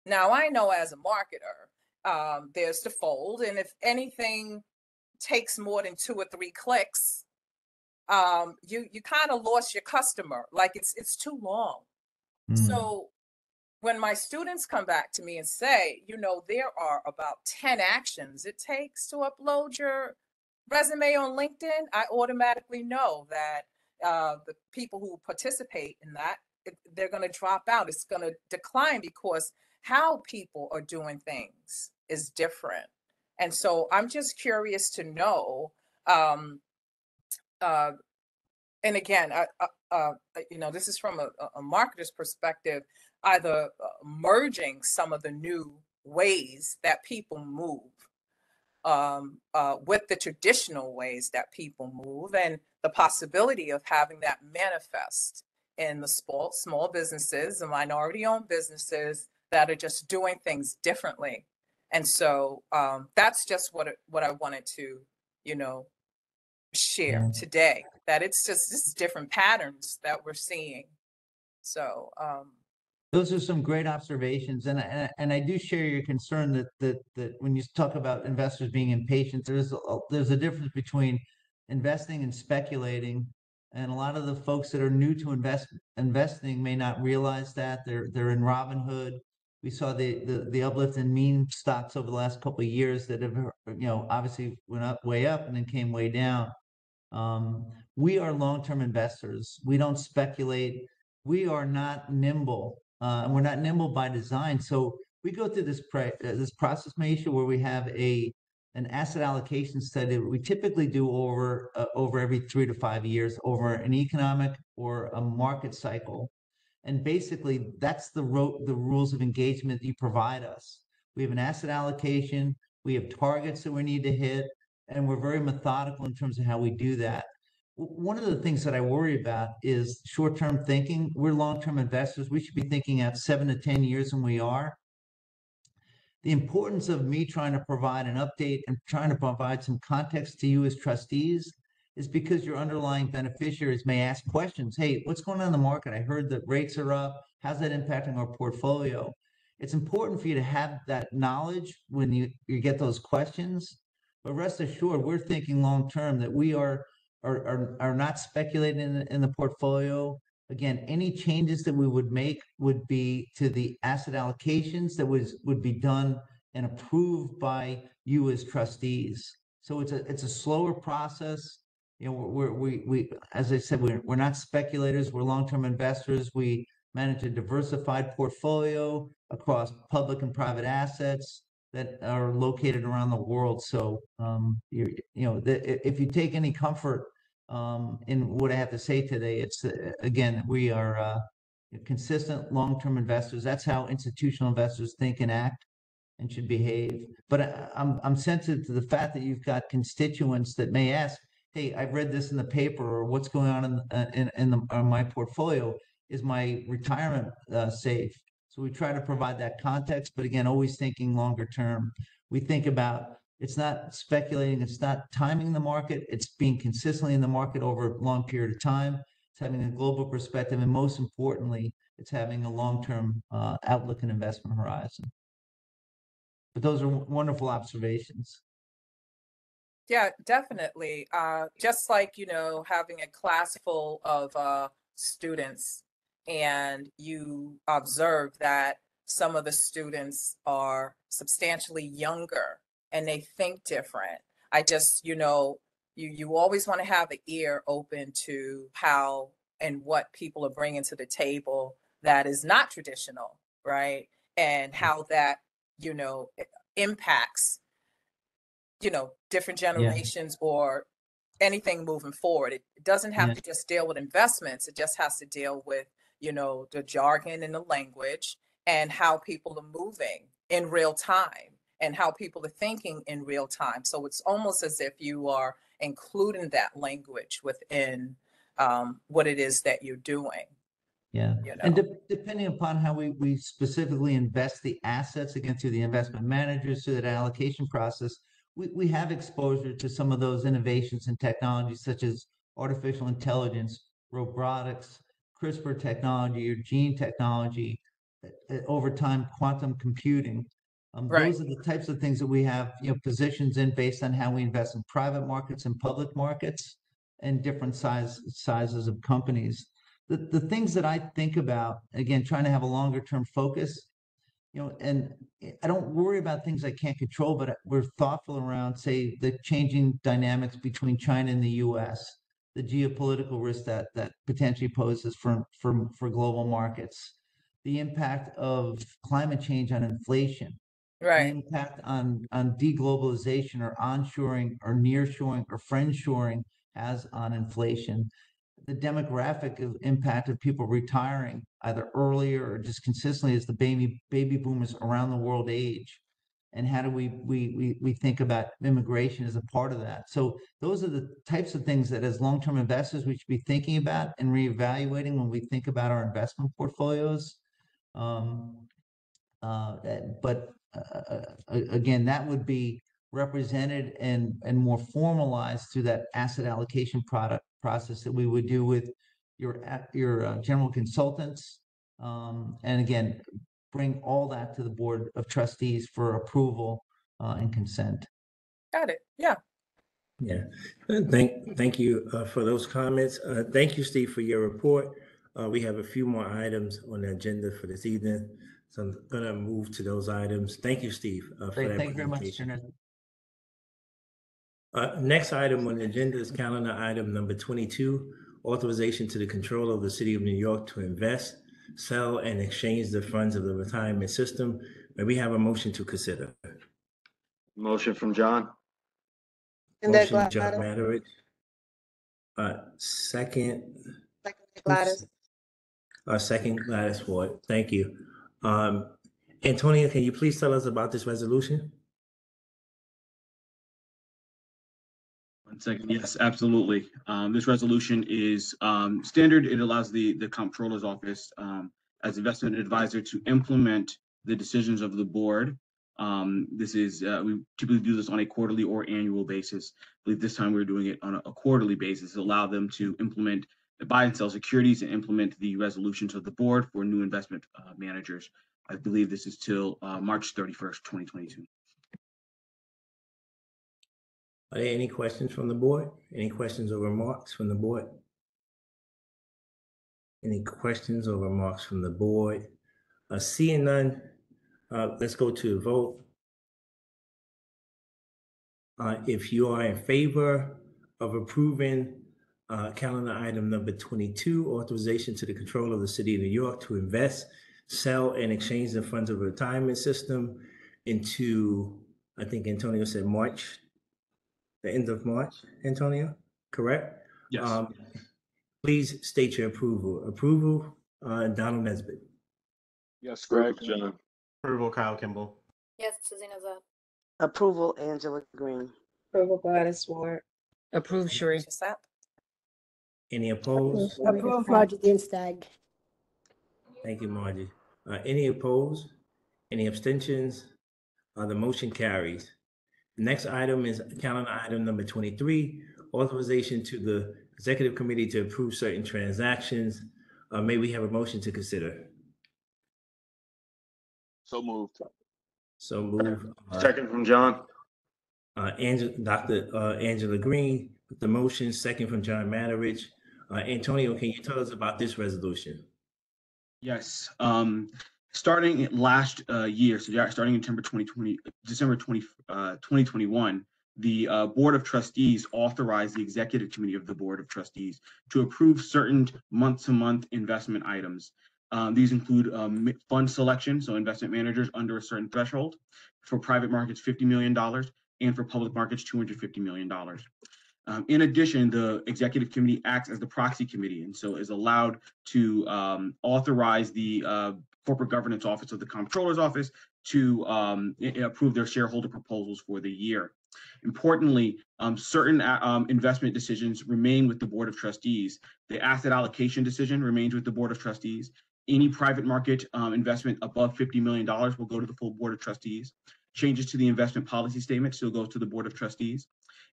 F: Now, I know as a marketer, there's the fold, and if anything takes more than 2 or 3 clicks, you kind of lost your customer. Like it's too long. So when my students come back to me and say, you know, there are about 10 actions it takes to upload your resume on LinkedIn, I automatically know that the people who participate in that, they're going to drop out. It's going to decline because how people are doing things is different. And so I'm just curious to know, and again, you know, this is from a marketer's perspective, either merging some of the new ways that people move with the traditional ways that people move, and the possibility of having that manifest in the small businesses, the minority-owned businesses that are just doing things differently. And so that's just what I wanted to, you know, share today, that it's just different patterns that we're seeing. So
L: those are some great observations, and I do share your concern that when you talk about investors being impatient, there's a difference between investing and speculating, and a lot of the folks that are new to investing may not realize that they're in Robinhood. We saw the uplift in meme stocks over the last couple of years that have, you know, obviously went way up and then came way down. We are long-term investors. We don't speculate. We are not nimble, and we're not nimble by design. So we go through this process, Maisha, where we have an asset allocation study that we typically do over every 3 to 5 years, over an economic or a market cycle. And basically, that's the rules of engagement that you provide us. We have an asset allocation, we have targets that we need to hit, and we're very methodical in terms of how we do that. One of the things that I worry about is short-term thinking. We're long-term investors. We should be thinking out 7 to 10 years, and we are. The importance of me trying to provide an update and trying to provide some context to you as trustees is because your underlying beneficiaries may ask questions. Hey, what's going on in the market? I heard that rates are up. How's that impacting our portfolio? It's important for you to have that knowledge when you get those questions. But rest assured, we're thinking long term, that we are not speculating in the portfolio. Again, any changes that we would make would be to the asset allocations that would be done and approved by you as trustees. So it's a slower process. You know, we as I said, we're not speculators. We're long-term investors. We manage a diversified portfolio across public and private assets that are located around the world. So if you take any comfort in what I have to say today, it's again, we are consistent long-term investors. That's how institutional investors think and act and should behave. But I'm sensitive to the fact that you've got constituents that may ask, hey, I've read this in the paper, or what's going on in my portfolio? Is my retirement safe? So we try to provide that context, but again, always thinking longer term. We think about, it's not speculating, it's not timing the market, it's being consistently in the market over a long period of time. It's having a global perspective, and most importantly, it's having a long-term outlook and investment horizon. But those are wonderful observations.
F: Yeah, definitely. Just like, you know, having a class full of students, and you observe that some of the students are substantially younger and they think different. I just, you always want to have an ear open to how and what people are bringing to the table that is not traditional, right? And how that, impacts, different generations or anything moving forward. It doesn't have to just deal with investments. It just has to deal with, the jargon and the language and how people are moving in real time and how people are thinking in real time. So it's almost as if you are including that language within what it is that you're doing.
L: Yeah, and depending upon how we specifically invest the assets again through the investment managers, through that allocation process, we have exposure to some of those innovations and technologies such as artificial intelligence, robotics, CRISPR technology or gene technology, over time, quantum computing. Those are the types of things that we have, positions in based on how we invest in private markets and public markets and different sizes of companies. The things that I think about, again, trying to have a longer term focus, and I don't worry about things I can't control, but we're thoughtful around, say, the changing dynamics between China and the US, the geopolitical risk that potentially poses for global markets, the impact of climate change on inflation, the impact on deglobalization or onshoring or nearshoring or friendshoring has on inflation, the demographic impact of people retiring either earlier or just consistently as the baby boomers around the world age, and how do we think about immigration as a part of that. So those are the types of things that as long-term investors we should be thinking about and reevaluating when we think about our investment portfolios. Again, that would be represented and more formalized through that asset allocation process that we would do with your general consultants, and again, bring all that to the Board of Trustees for approval and consent.
F: Got it. Yeah.
A: Yeah. Thank you for those comments. Thank you, Steve, for your report. We have a few more items on the agenda for this evening, so I'm going to move to those items. Thank you, Steve, for that
L: Thank you very much,
A: presentation. Next item on the agenda is calendar item number 22, authorization to the Controller of the City of New York to invest, sell, and exchange the funds of the retirement system. May we have a motion to consider?
E: Motion from John.
A: Motion, John Matteridge. Second.
M: Gladys.
A: Second, Gladys Ward. Thank you. Antonia, can you please tell us about this resolution?
T: 1 second. Yes, absolutely. This resolution is standard. It allows the Comptroller's Office as investment advisor to implement the decisions of the board. This is, we typically do this on a quarterly or annual basis. I believe this time we're doing it on a quarterly basis to allow them to implement the buy and sell securities and implement the resolutions of the board for new investment managers. I believe this is till March 31st, 2022.
A: Are there any questions from the board? Any questions or remarks from the board? Any questions or remarks from the board? Seeing none, let's go to a vote. If you are in favor of approving calendar item number 22, authorization to the Controller of the City of New York to invest, sell, and exchange the funds of a retirement system into, I think Antonio said March, the end of March, Antonio, correct?
T: Yes.
A: Please state your approval. Approval, Donald Nesbitt.
N: Yes, Greg. John.
P: Approval, Kyle Kimball.
O: Yes, Tazina Zab.
D: Approval, Angela Green.
M: Approval, Gladys Ward.
C: Approve, Sheree.
A: Any opposed?
J: Approve, Margie Dinstag.
A: Thank you, Margie. Any opposed? Any abstentions? The motion carries. The next item is calendar item number 23, authorization to the Executive Committee to approve certain transactions. May we have a motion to consider?
N: So moved.
A: So moved.
E: Second from John.
A: Dr. Angela Green, with the motion, second from John Matteridge. Antonio, can you tell us about this resolution?
T: Yes. Starting last year, so starting in December 2021, the Board of Trustees authorized the Executive Committee of the Board of Trustees to approve certain month-to-month investment items. These include fund selection, so investment managers under a certain threshold, for private markets $50 million, and for public markets $250 million. In addition, the Executive Committee acts as the proxy committee, and so is allowed to authorize the Corporate Governance Office of the Comptroller's Office to approve their shareholder proposals for the year. Importantly, certain investment decisions remain with the Board of Trustees. The asset allocation decision remains with the Board of Trustees. Any private market investment above $50 million will go to the full Board of Trustees. Changes to the investment policy statement still goes to the Board of Trustees.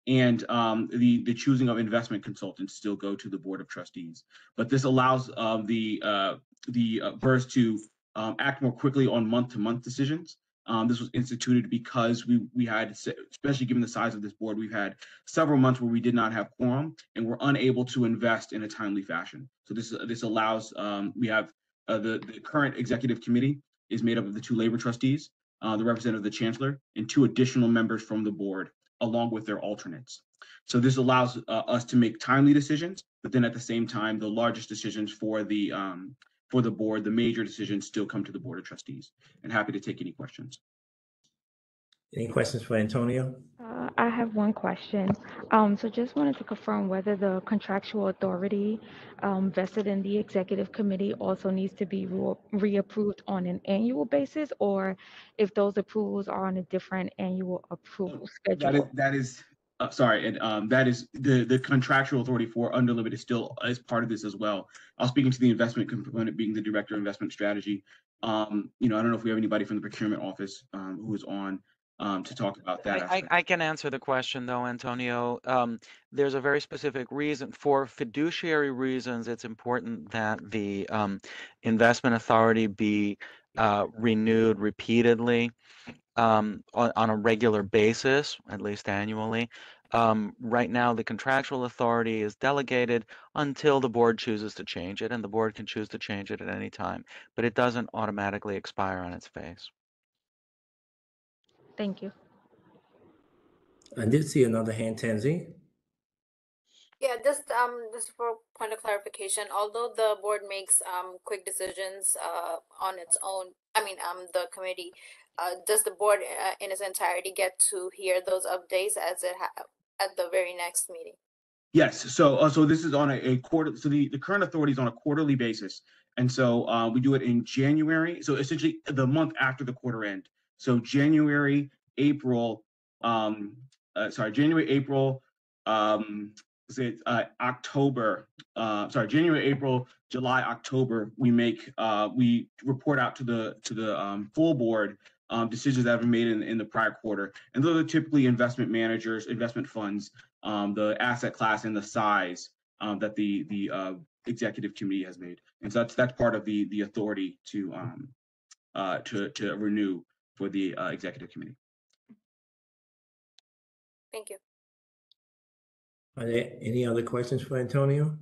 T: And the choosing of investment consultants still go to the Board of Trustees. But this allows the BERS to act more quickly on month-to-month decisions. This was instituted because we had, especially given the size of this board, we've had several months where we did not have quorum and were unable to invest in a timely fashion. So this allows, we have the current Executive Committee is made up of the 2 labor trustees, the representative of the Chancellor, and 2 additional members from the board, along with their alternates. So this allows us to make timely decisions, but then at the same time, the largest decisions for the board, the major decisions still come to the Board of Trustees. And happy to take any questions.
A: Any questions for Antonio?
U: I have one question. So just wanted to confirm whether the contractual authority vested in the Executive Committee also needs to be reapproved on an annual basis, or if those approvals are on a different annual approval schedule.
T: That is sorry, and that is the contractual authority for Unlimited is still as part of this as well. I'll speak into the investment component, being the Director of Investment Strategy. I don't know if we have anybody from the procurement office who is on to talk about that.
B: I can answer the question though, Antonio. There's a very specific reason. For fiduciary reasons, it's important that the investment authority be renewed repeatedly on a regular basis, at least annually. Right now, the contractual authority is delegated until the board chooses to change it, and the board can choose to change it at any time, but it doesn't automatically expire on its face.
U: Thank you.
A: I did see another hand, Tanzi.
O: Yeah, just for point of clarification, although the board makes quick decisions on its own, the committee, does the board in its entirety get to hear those updates as at the very next meeting?
T: Yes. So this is on a quarter. So the current authority is on a quarterly basis, and so we do it in January. So essentially the month after the quarter end. So January, April, January, April, October. January, April, July, October. We report out to the full board decisions that have been made in the prior quarter, and those are typically investment managers, investment funds, the asset class, and the size that the Executive Committee has made. And so that's part of the authority to renew for the Executive Committee.
O: Thank you.
A: Are there any other questions for Antonio?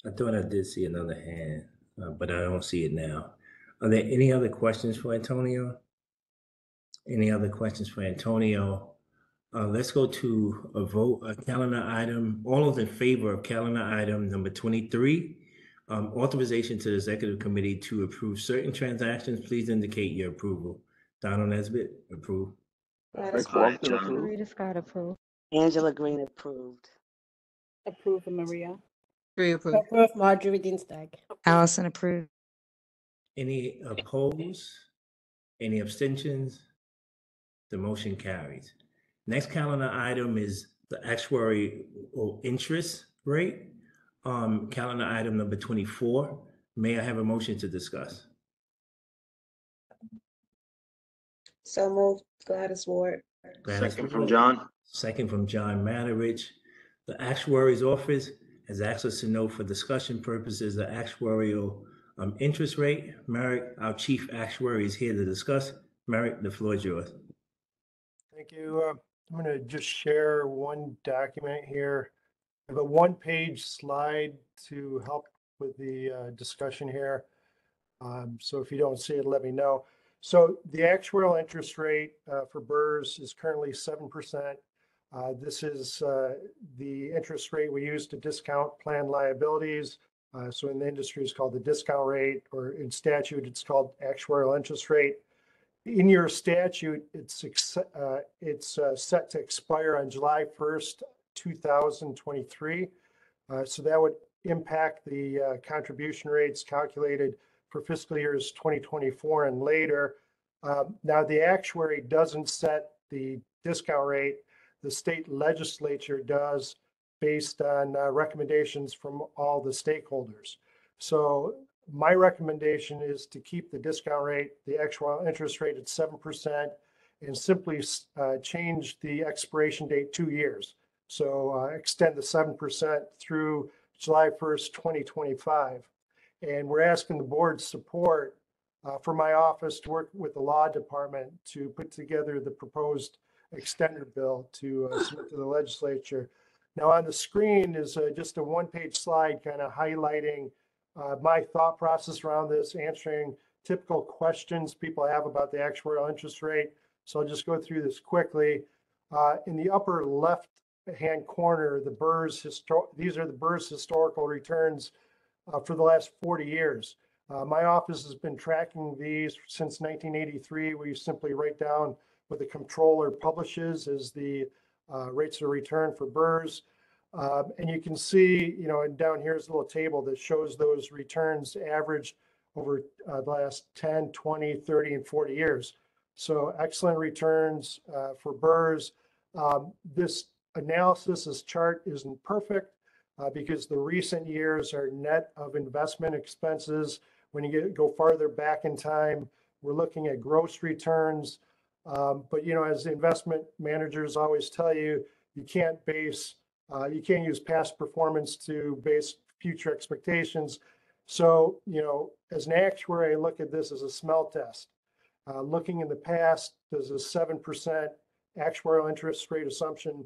A: I thought I did see another hand, but I don't see it now. Are there any other questions for Antonio? Any other questions for Antonio? Let's go to a vote, a calendar item. All those in favor of calendar item number 23, authorization to the Executive Committee to approve certain transactions, please indicate your approval. Donald Nesbitt, approve.
D: Gladys
E: Aye,
D: Walker
E: John.
D: approved.
U: Rita Scott approved.
D: Angela Green approved.
J: Approve, Maria.
M: Approve.
J: Approve, Marjorie Dinstag.
M: Allison approved.
A: Any opposed? Any abstentions? The motion carries. Next calendar item is the actuarial interest rate. Calendar item number 24. May I have a motion to discuss?
M: So moved, Gladys Ward.
E: Second from John.
A: Second from John Matarich. The actuary's office has asked us to know for discussion purposes the actuarial interest rate. Merrick, our chief actuary, is here to discuss. Merrick, the floor is yours.
V: Thank you. I'm going to just share one document here. I have a one-page slide to help with the discussion here. So if you don't see it, let me know. So the actuarial interest rate for BERS is currently 7%. This is the interest rate we use to discount plan liabilities. So in the industry, it's called the discount rate, or in statute, it's called actuarial interest rate. In your statute, it's set to expire on July 1st, 2023. So that would impact the contribution rates calculated for fiscal years 2024 and later. Now, the actuary doesn't set the discount rate. The state legislature does, based on recommendations from all the stakeholders. So my recommendation is to keep the discount rate, the actual interest rate at 7%, and simply change the expiration date 2 years. So extend the 7% through July 1st, 2025. And we're asking the board's support for my office to work with the law department to put together the proposed extender bill to submit to the legislature. Now on the screen is just a one-page slide kind of highlighting my thought process around this, answering typical questions people have about the actuarial interest rate. So I'll just go through this quickly. In the upper left-hand corner, the BERS these are the BERS historical returns for the last 40 years. My office has been tracking these since 1983. We simply write down what the comptroller publishes as the rates of return for BERS. And you can see, and down here is a little table that shows those returns averaged over the last 10, 20, 30, and 40 years. So excellent returns for BERS. This analysis, this chart isn't perfect because the recent years are net of investment expenses. When you go farther back in time, we're looking at gross returns. But, as investment managers always tell you, you can't use past performance to base future expectations. So, as an actuary, I look at this as a smell test. Looking in the past, does a 7% actuarial interest rate assumption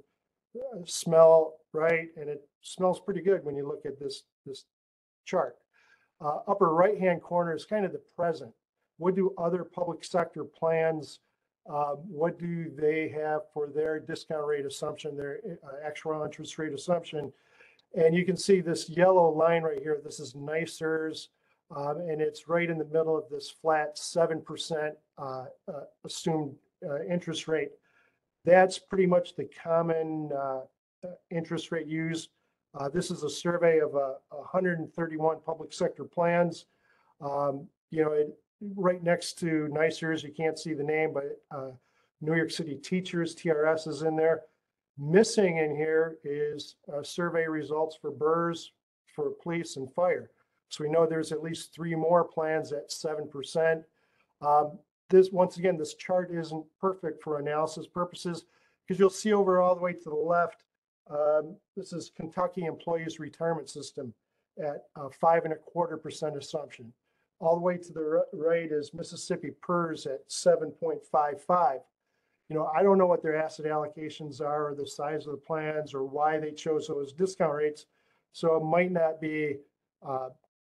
V: smell right? And it smells pretty good when you look at this chart. Upper right-hand corner is kind of the present. What do other public sector plans, what do they have for their discount rate assumption, their actual interest rate assumption? And you can see this yellow line right here. This is NYCBERS, and it's right in the middle of this flat 7% assumed interest rate. That's pretty much the common interest rate used. This is a survey of 131 public sector plans. Right next to NYCBERS, you can't see the name, but New York City Teachers, TRS, is in there. Missing in here is survey results for BERS, for police and fire. So we know there's at least 3 more plans at 7%. Once again, this chart isn't perfect for analysis purposes because you'll see over all the way to the left, this is Kentucky Employees Retirement System at 5.25% assumption. All the way to the right is Mississippi PERS at 7.55. I don't know what their asset allocations are, or the size of the plans, or why they chose those discount rates. So it might not be,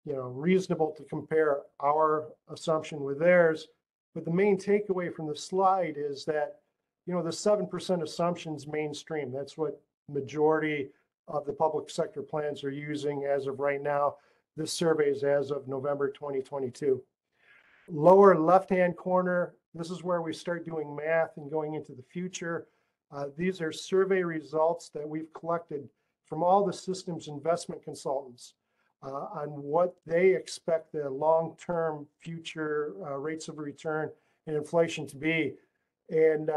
V: reasonable to compare our assumption with theirs. But the main takeaway from the slide is that, the 7% assumption's mainstream. That's what majority of the public sector plans are using as of right now. This survey is as of November 2022. Lower left-hand corner, this is where we start doing math and going into the future. These are survey results that we've collected from all the systems investment consultants on what they expect the long-term future rates of return and inflation to be. And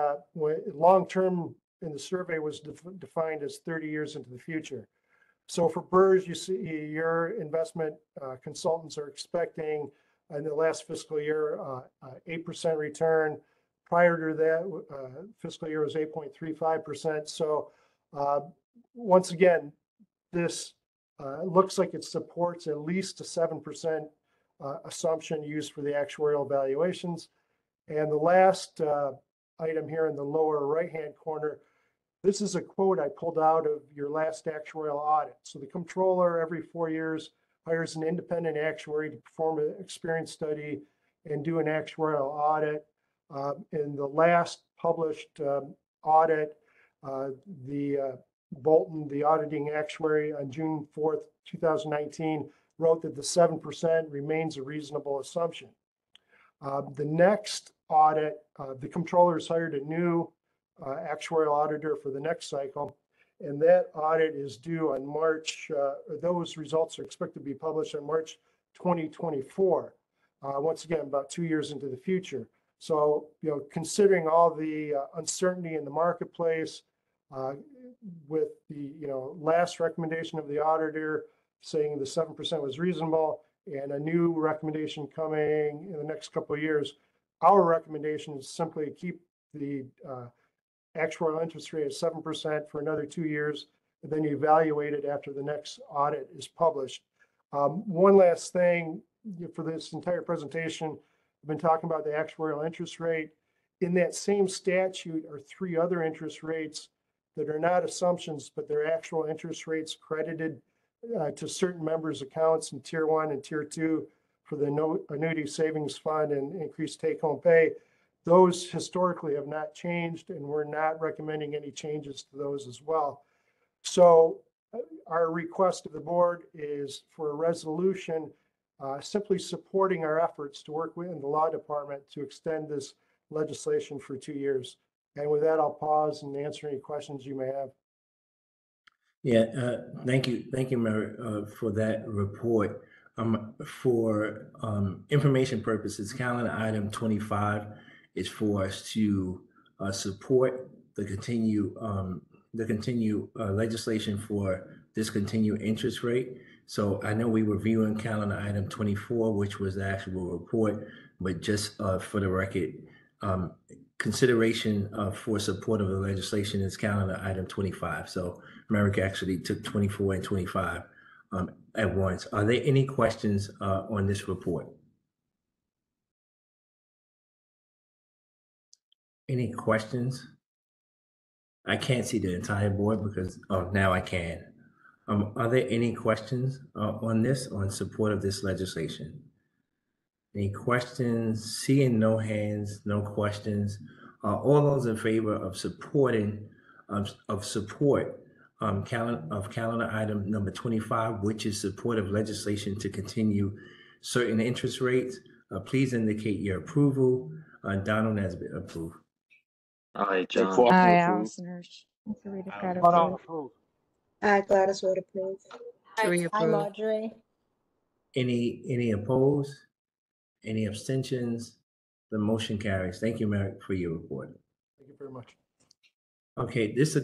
V: long-term in the survey was defined as 30 years into the future. So for BERS, you see your investment consultants are expecting in the last fiscal year 8% return. Prior to that fiscal year was 8.35%. So once again, this looks like it supports at least a 7% assumption used for the actuarial valuations. And the last item here in the lower right-hand corner, this is a quote I pulled out of your last actuarial audit. So the comptroller every 4 years hires an independent actuary to perform an experience study and do an actuarial audit. In the last published audit, Bolton, the auditing actuary, on June 4th, 2019, wrote that the 7% remains a reasonable assumption. The next audit, the controllers hired a new actuarial auditor for the next cycle, and that audit is due on March, those results are expected to be published on March 2024. Once again, about 2 years into the future. So, considering all the uncertainty in the marketplace, with the, last recommendation of the auditor saying the 7% was reasonable and a new recommendation coming in the next couple of years, our recommendation is simply to keep the actuarial interest rate at 7% for another 2 years, and then you evaluate it after the next audit is published. One last thing for this entire presentation, I've been talking about the actuarial interest rate. In that same statute are 3 other interest rates that are not assumptions, but they're actual interest rates credited to certain members' accounts in Tier 1 and Tier 2 for the annuity savings fund and increased take-home pay. Those historically have not changed, and we're not recommending any changes to those as well. So our request of the board is for a resolution simply supporting our efforts to work within the law department to extend this legislation for 2 years. And with that, I'll pause and answer any questions you may have.
A: Yeah, thank you, Mary, for that report. For information purposes, calendar item 25 is for us to support the continue legislation for discontinued interest rate. So I know we were viewing calendar item 24, which was the actual report, but just for the record, consideration for support of the legislation is calendar item 25. So Merrick actually took 24 and 25 at once. Are there any questions on this report? Any questions? I can't see the entire board because, oh, now I can. Are there any questions on support of this legislation? Any questions? Seeing no hands, no questions. All those in favor of supporting, calendar item number 25, which is support of legislation to continue certain interest rates, please indicate your approval. Donald Nesbitt, approve.
E: Aye, John.
U: Aye, Allison Hirsch.
M: Aye, Gladys Wood approve. Sheree
J: Hi,
M: approve.
J: Marjorie.
A: Any opposed? Any abstentions? The motion carries. Thank you, Merrick, for your report.
V: Thank you very much.
A: Okay, this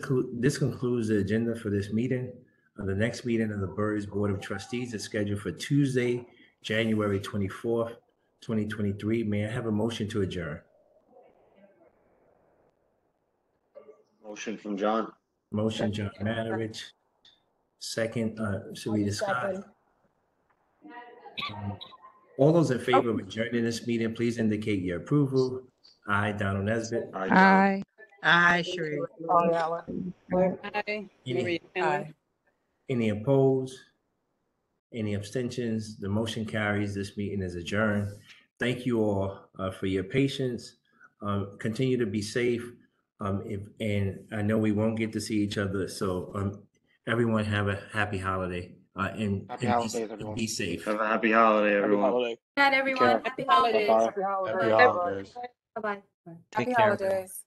A: concludes the agenda for this meeting. The next meeting of the BERS Board of Trustees is scheduled for Tuesday, January 24th, 2023. May I have a motion to adjourn?
E: Motion from John.
A: Motion, John Matarich. Second, Sarita Scott. All those in favor of adjourning this meeting, please indicate your approval. Aye, Donald Nesbitt.
E: Aye, John.
U: Aye.
M: Aye, Sheree.
J: Aye.
F: Aye.
A: Any opposed? Any abstentions? The motion carries. This meeting is adjourned. Thank you all for your patience. Continue to be safe. And I know we won't get to see each other. So everyone have a happy holiday. And be safe.
E: Have a happy holiday, everyone.
O: Good night, everyone. Happy holidays.
I: Happy holidays.
O: Bye-bye.
B: Take
F: Happy
B: care.
F: holidays.